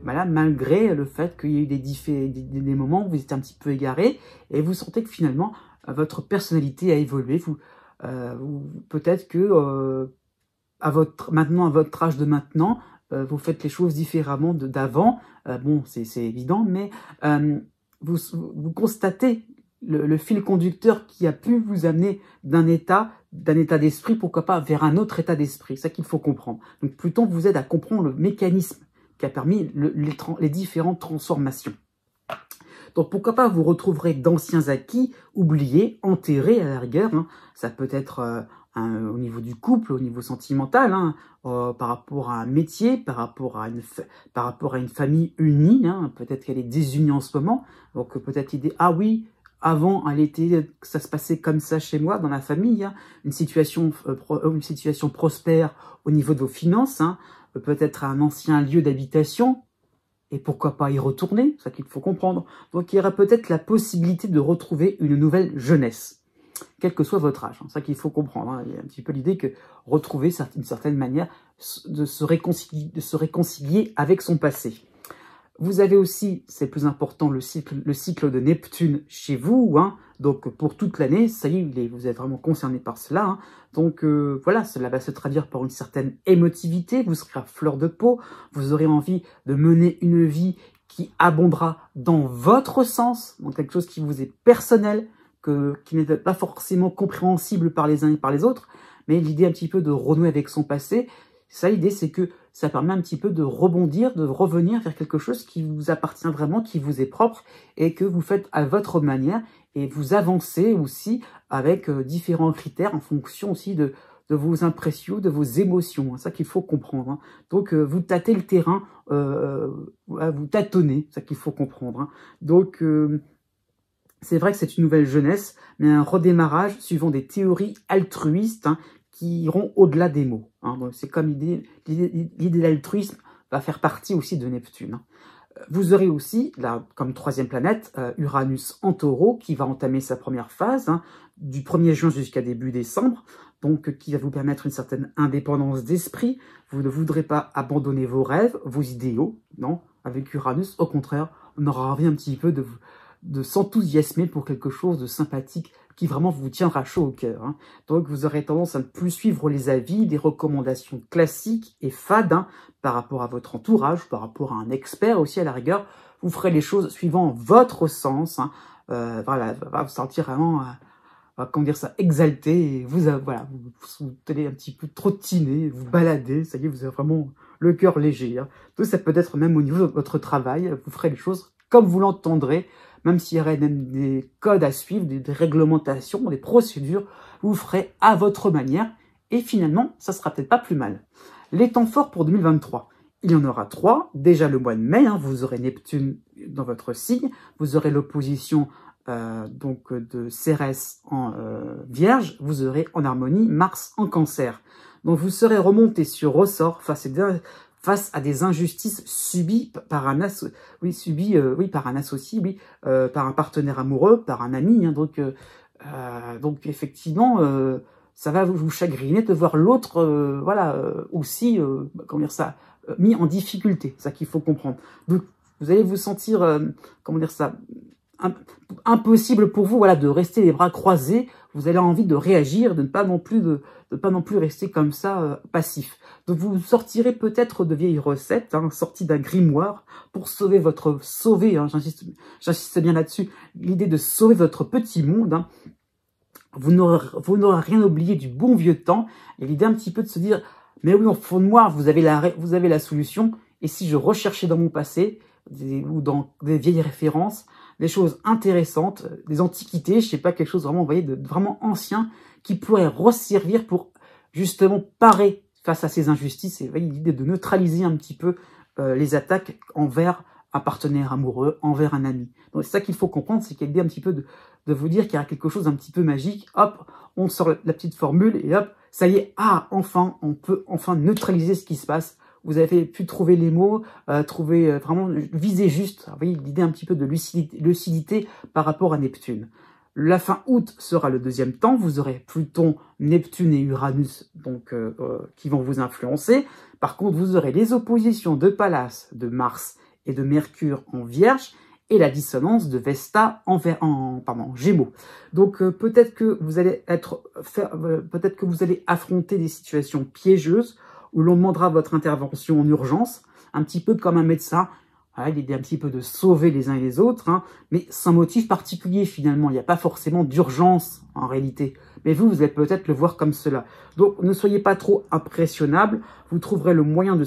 voilà, malgré le fait qu'il y ait eu des moments où vous êtes un petit peu égaré, et vous sentez que finalement, votre personnalité a évolué. Peut-être que à votre âge de maintenant, vous faites les choses différemment d'avant. Bon, c'est évident, mais vous constatez le fil conducteur qui a pu vous amener d'un état d'esprit, pourquoi pas, vers un autre état d'esprit. C'est ça qu'il faut comprendre. Donc Pluton vous aide à comprendre le mécanisme qui a permis les différentes transformations. Donc pourquoi pas, vous retrouverez d'anciens acquis, oubliés, enterrés à la rigueur. Hein. Ça peut être au niveau du couple, au niveau sentimental, hein, par rapport à un métier, par rapport à une famille unie. Hein. Peut-être qu'elle est désunie en ce moment. Donc peut-être l'idée, ah oui, avant, ça se passait comme ça chez moi, dans la famille, hein, une situation prospère au niveau de vos finances, hein, peut-être un ancien lieu d'habitation, et pourquoi pas y retourner, c'est ça qu'il faut comprendre. Donc il y aura peut-être la possibilité de retrouver une nouvelle jeunesse, quel que soit votre âge, hein, c'est ça qu'il faut comprendre. Hein. Il y a un petit peu l'idée que retrouver d'une certaine manière, de se réconcilier avec son passé. Vous avez aussi, c'est plus important, le cycle de Neptune chez vous, hein, donc pour toute l'année, ça y est, vous êtes vraiment concerné par cela. Hein. Donc voilà, cela va se traduire par une certaine émotivité, vous serez à fleur de peau, vous aurez envie de mener une vie qui abondera dans votre sens, donc quelque chose qui vous est personnel, qui n'est pas forcément compréhensible par les uns et par les autres, mais l'idée un petit peu de renouer avec son passé. Ça, l'idée, c'est que ça permet un petit peu de rebondir, de revenir vers quelque chose qui vous appartient vraiment, qui vous est propre et que vous faites à votre manière, et vous avancez aussi avec différents critères en fonction aussi de vos impressions, de vos émotions. C'est ça qu'il faut comprendre. Hein. Donc, vous tâtez le terrain, vous tâtonnez, c'est ça qu'il faut comprendre. Hein. Donc, c'est vrai que c'est une nouvelle jeunesse, mais un redémarrage suivant des théories altruistes, hein, qui iront au-delà des mots. Hein. C'est comme l'idée de l'altruisme va faire partie aussi de Neptune. Hein. Vous aurez aussi, là, comme troisième planète, Uranus en Taureau, qui va entamer sa première phase, hein, du 1er juin jusqu'à début décembre, donc qui va vous permettre une certaine indépendance d'esprit. Vous ne voudrez pas abandonner vos rêves, vos idéaux, non. Avec Uranus, au contraire, on aura envie un petit peu de s'enthousiasmer pour quelque chose de sympathique, qui vraiment vous tiendra chaud au cœur. Hein. Donc vous aurez tendance à ne plus suivre les avis, des recommandations classiques et fades, hein, par rapport à votre entourage, par rapport à un expert aussi à la rigueur. Vous ferez les choses suivant votre sens. Hein. Voilà, va vous sentir vraiment, comment dire ça, exalté. Et vous allez un petit peu trottiner, vous balader. Ça y est, vous avez vraiment le cœur léger. Hein. Donc ça peut être même au niveau de votre travail. Vous ferez les choses comme vous l'entendrez. Même s'il y aurait même des codes à suivre, des réglementations, des procédures, vous ferez à votre manière. Et finalement, ça sera peut-être pas plus mal. Les temps forts pour 2023. Il y en aura 3. Déjà le mois de mai, hein, vous aurez Neptune dans votre signe. Vous aurez l'opposition donc de Cérès en Vierge. Vous aurez en harmonie Mars en Cancer. Donc vous serez remonté sur ressort face à des injustices subies par un associé, par un partenaire amoureux, par un ami. Hein, donc effectivement, ça va vous chagriner de voir l'autre, aussi, comment dire ça, mis en difficulté. C'est ça qu'il faut comprendre. Donc vous allez vous sentir, comment dire ça, impossible pour vous, voilà, de rester les bras croisés. Vous allez avoir envie de réagir, de ne pas non plus rester comme ça passif. Donc vous sortirez peut-être de vieilles recettes, hein, sorties d'un grimoire, pour sauver hein, j'insiste bien là-dessus, l'idée de sauver votre petit monde. Hein. Vous n'aurez rien oublié du bon vieux temps, et l'idée un petit peu de se dire, mais oui, au fond de moi, vous avez la solution, et si je recherchais dans mon passé, ou dans des vieilles références, des choses intéressantes, des antiquités, je sais pas, quelque chose vraiment, vous voyez, de vraiment ancien, qui pourrait resservir pour justement parer face à ces injustices, et l'idée de neutraliser un petit peu les attaques envers un partenaire amoureux, envers un ami. Donc c'est ça qu'il faut comprendre, c'est qu'il y a un petit peu de vous dire qu'il y a quelque chose d'un petit peu magique. Hop, on sort la petite formule et hop, ça y est, enfin, on peut enfin neutraliser ce qui se passe. Vous avez pu trouver les mots, vraiment viser juste. Vous voyez, l'idée un petit peu de lucidité par rapport à Neptune. La fin août sera le deuxième temps. Vous aurez Pluton, Neptune et Uranus donc qui vont vous influencer. Par contre, vous aurez les oppositions de Pallas, de Mars et de Mercure en Vierge et la dissonance de Vesta en Gémeaux. Donc peut-être que vous allez affronter des situations piégeuses où l'on demandera votre intervention en urgence, un petit peu comme un médecin. Voilà, l'idée un petit peu de sauver les uns et les autres, hein, mais sans motif particulier finalement. Il n'y a pas forcément d'urgence en réalité. Mais vous allez peut-être le voir comme cela. Donc ne soyez pas trop impressionnable. Vous trouverez le moyen de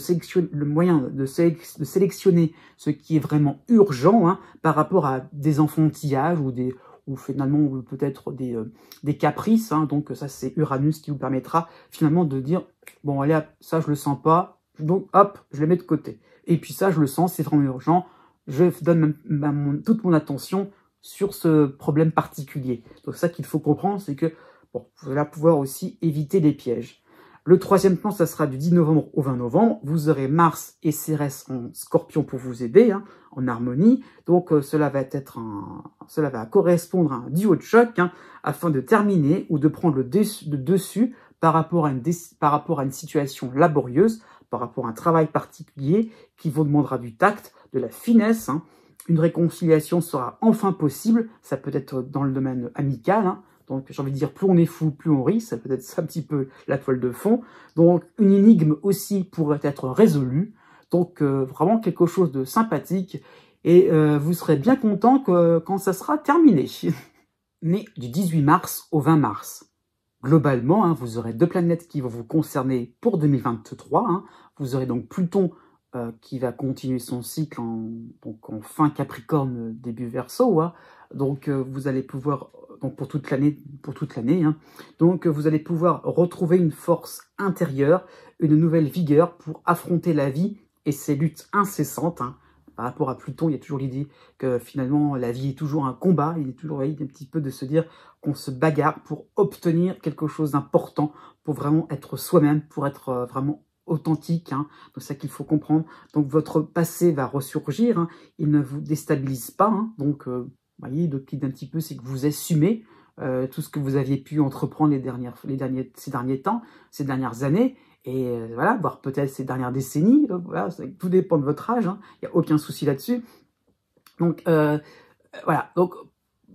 sélectionner ce qui est vraiment urgent, hein, par rapport à des enfantillages ou finalement peut-être des caprices. Hein. Donc ça c'est Uranus qui vous permettra finalement de dire bon allez ça je le sens pas, donc hop je le mets de côté. Et puis ça, je le sens, c'est vraiment urgent. Je donne toute mon attention sur ce problème particulier. Donc ça qu'il faut comprendre, c'est que bon, vous allez pouvoir aussi éviter les pièges. Le troisième plan, ça sera du 10 novembre au 20 novembre. Vous aurez Mars et Cérès en Scorpion pour vous aider, hein, en harmonie. Donc cela va correspondre à un duo de choc, hein, afin de terminer ou de prendre le dessus par rapport à une situation laborieuse, par rapport à un travail particulier qui vous demandera du tact, de la finesse. Hein. Une réconciliation sera enfin possible. Ça peut être dans le domaine amical. Hein. Donc, j'ai envie de dire, plus on est fou, plus on rit. Ça peut être un petit peu la toile de fond. Donc, une énigme aussi pourrait être résolue. Donc, vraiment quelque chose de sympathique. Et vous serez bien content quand ça sera terminé. Mais du 18 mars au 20 mars. Globalement, hein, vous aurez deux planètes qui vont vous concerner pour 2023. Hein. Vous aurez donc Pluton qui va continuer son cycle en fin Capricorne, début Verseau. Hein. Donc vous allez pouvoir, donc pour toute l'année, hein. Donc vous allez pouvoir retrouver une force intérieure, une nouvelle vigueur pour affronter la vie et ses luttes incessantes. Hein. Par rapport à Pluton, il y a toujours l'idée que finalement la vie est toujours un combat. Il est toujours un petit peu de se dire qu'on se bagarre pour obtenir quelque chose d'important, pour vraiment être soi-même, pour être vraiment authentique. Hein. Donc c'est ça qu'il faut comprendre. Donc votre passé va ressurgir. Hein. Il ne vous déstabilise pas. Hein. Donc vous voyez, le petit d'un petit peu, c'est que vous assumez tout ce que vous aviez pu entreprendre ces derniers temps, ces dernières années. Et voilà, voire peut-être ces dernières décennies, voilà, tout dépend de votre âge, hein, il n'y a aucun souci là-dessus. Donc voilà, donc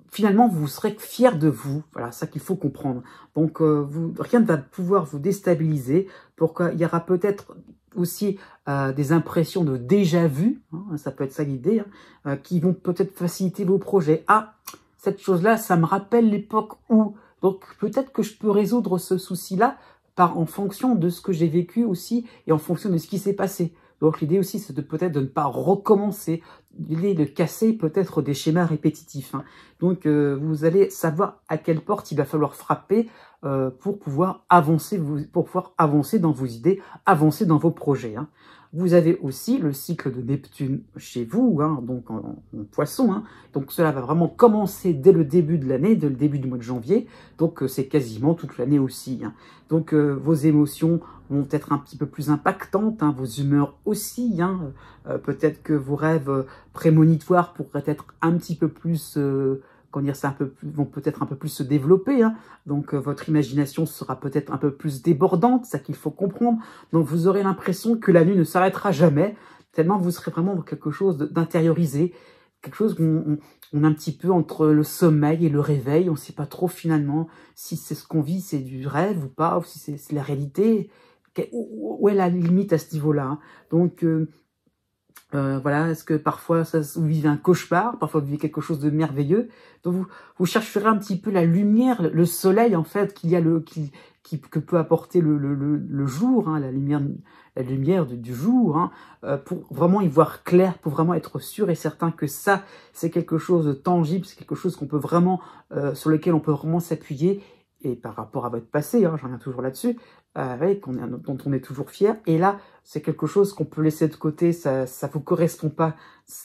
finalement vous serez fiers de vous, voilà, ça qu'il faut comprendre. Donc rien ne va pouvoir vous déstabiliser, pourquoi il y aura peut-être aussi des impressions de déjà-vu, hein, ça peut être ça l'idée, hein, qui vont peut-être faciliter vos projets. Ah, cette chose-là, ça me rappelle l'époque où, donc peut-être que je peux résoudre ce souci-là, en fonction de ce que j'ai vécu aussi et en fonction de ce qui s'est passé. Donc l'idée aussi, c'est peut-être de ne pas recommencer, l'idée de casser peut-être des schémas répétitifs. Hein. Donc vous allez savoir à quelle porte il va falloir frapper pour pouvoir avancer dans vos idées, avancer dans vos projets. Hein. Vous avez aussi le cycle de Neptune chez vous, hein, donc en Poisson. Hein. Donc cela va vraiment commencer dès le début de l'année, dès le début du mois de janvier. Donc c'est quasiment toute l'année aussi. Hein. Donc vos émotions vont être un petit peu plus impactantes, hein, vos humeurs aussi. Hein. Peut-être que vos rêves prémonitoires pourraient être un petit peu plus... vont peut-être un peu plus se développer. Hein. Donc votre imagination sera peut-être un peu plus débordante, c'est ça qu'il faut comprendre. Donc vous aurez l'impression que la nuit ne s'arrêtera jamais, tellement vous serez vraiment dans quelque chose d'intériorisé, quelque chose qu'on est un petit peu entre le sommeil et le réveil. On ne sait pas trop finalement si c'est ce qu'on vit, c'est du rêve ou pas, ou si c'est la réalité. Où est la limite à ce niveau-là, hein. Donc voilà, est-ce que parfois vous vivez un cauchemar, parfois vous vivez quelque chose de merveilleux. Donc vous chercherez un petit peu la lumière, le soleil en fait que peut apporter le jour, hein, la lumière du jour, hein, pour vraiment y voir clair, pour vraiment être sûr et certain que ça c'est quelque chose de tangible, c'est quelque chose qu'on peut vraiment sur lequel on peut vraiment s'appuyer. Et par rapport à votre passé, hein, j'en reviens toujours là-dessus, dont on est toujours fier. Et là, c'est quelque chose qu'on peut laisser de côté, ça vous correspond pas,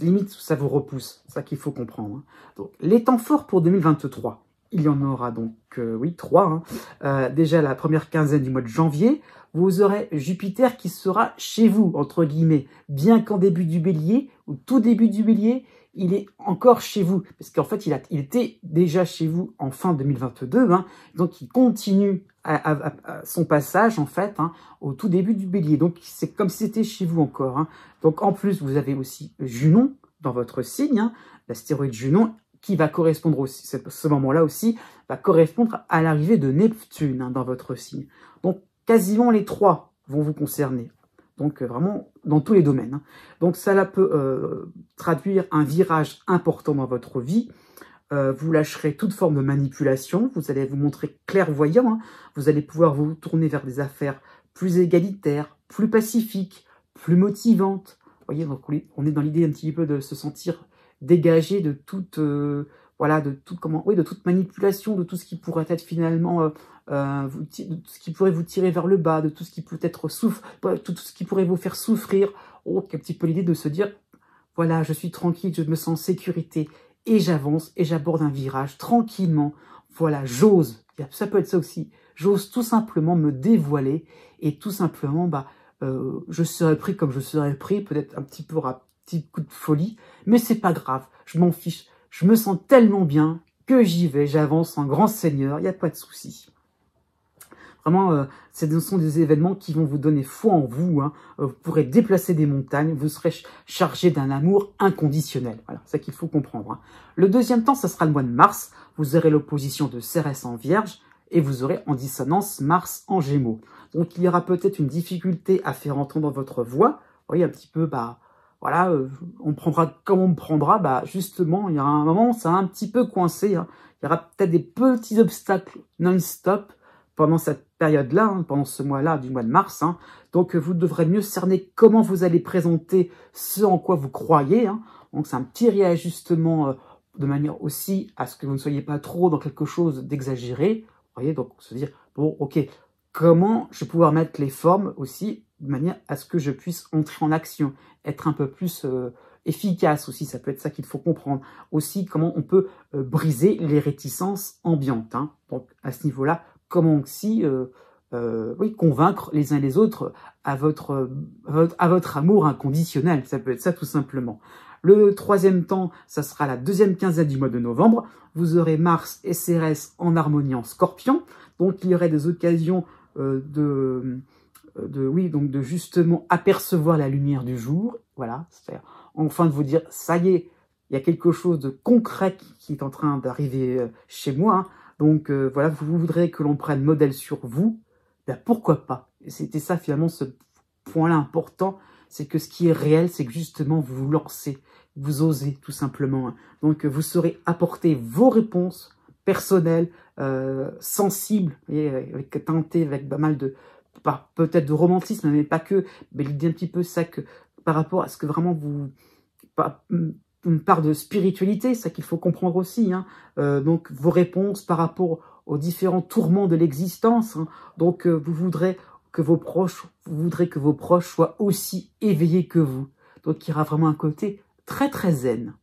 limite ça vous repousse, c'est ça qu'il faut comprendre. Hein. Donc, les temps forts pour 2023, il y en aura donc, oui, 3. Hein. Déjà, la première quinzaine du mois de janvier, vous aurez Jupiter qui sera chez vous, entre guillemets, bien qu'en début du bélier, ou tout début du bélier, il est encore chez vous, parce qu'en fait, il était déjà chez vous en fin 2022, hein, donc il continue à son passage, en fait, hein, au tout début du bélier, donc c'est comme si c'était chez vous encore. Hein. Donc en plus, vous avez aussi Junon dans votre signe, hein, l'astéroïde Junon, qui va correspondre aussi, ce moment-là aussi, va correspondre à l'arrivée de Neptune, hein, dans votre signe. Donc quasiment les trois vont vous concerner. Donc vraiment dans tous les domaines. Hein. Donc ça peut traduire un virage important dans votre vie. Vous lâcherez toute forme de manipulation. Vous allez vous montrer clairvoyant. Hein. Vous allez pouvoir vous tourner vers des affaires plus égalitaires, plus pacifiques, plus motivantes. Vous voyez, donc on est dans l'idée un petit peu de se sentir dégagé de toute, voilà, de toute manipulation, de tout ce qui pourrait être finalement, de tout ce qui pourrait vous tirer vers le bas, de tout ce qui peut être tout ce qui pourrait vous faire souffrir. Oh, un petit peu l'idée de se dire, voilà, je suis tranquille, je me sens en sécurité et j'avance et j'aborde un virage tranquillement. Voilà, j'ose. Ça peut être ça aussi. J'ose tout simplement me dévoiler et tout simplement, je serai pris comme je serai pris, peut-être un petit peu à petit coup de folie, mais c'est pas grave, je m'en fiche. Je me sens tellement bien que j'y vais, j'avance en grand seigneur, il n'y a pas de souci. Vraiment, ce sont des événements qui vont vous donner foi en vous. Hein. Vous pourrez déplacer des montagnes, vous serez chargé d'un amour inconditionnel. Voilà, c'est ça qu'il faut comprendre. Hein. Le deuxième temps, ça sera le mois de mars. Vous aurez l'opposition de Cérès en Vierge et vous aurez en dissonance Mars en Gémeaux. Donc, il y aura peut-être une difficulté à faire entendre votre voix. Vous voyez, un petit peu, voilà, on prendra comme on me prendra. Justement, il y aura un moment où ça va un petit peu coincé. Hein. Il y aura peut-être des petits obstacles non-stop pendant cette période-là, hein, pendant ce mois-là, du mois de mars. Hein. Donc, vous devrez mieux cerner comment vous allez présenter ce en quoi vous croyez. Hein. Donc, c'est un petit réajustement de manière aussi à ce que vous ne soyez pas trop dans quelque chose d'exagéré. Vous voyez, donc se dire, bon, ok, comment je vais pouvoir mettre les formes aussi de manière à ce que je puisse entrer en action, être un peu plus efficace aussi, ça peut être ça qu'il faut comprendre. Aussi, comment on peut briser les réticences ambiantes. Hein. Donc, à ce niveau-là, comment aussi convaincre les uns les autres à votre amour inconditionnel. Ça peut être ça tout simplement. Le troisième temps, ça sera la deuxième quinzaine du mois de novembre. Vous aurez Mars et Cérès en harmonie en Scorpion. Donc, il y aurait des occasions de justement apercevoir la lumière du jour. Voilà, c'est-à-dire enfin de vous dire, ça y est, il y a quelque chose de concret qui est en train d'arriver chez moi. Hein. Donc voilà, vous voudrez que l'on prenne modèle sur vous, pourquoi pas? C'était ça finalement ce point-là important, c'est que ce qui est réel, c'est que justement vous vous lancez, vous osez tout simplement. Hein. Donc vous saurez apporter vos réponses personnelles, sensibles, avec teintées avec pas mal de, peut-être de romantisme, mais pas que, mais l'idée un petit peu ça que par rapport à ce que vraiment vous... une part de spiritualité, c'est ça qu'il faut comprendre aussi. Hein. Donc, vos réponses par rapport aux différents tourments de l'existence. Hein. Donc, vous voudrez que vos proches soient aussi éveillés que vous. Donc, il y aura vraiment un côté très, très zen.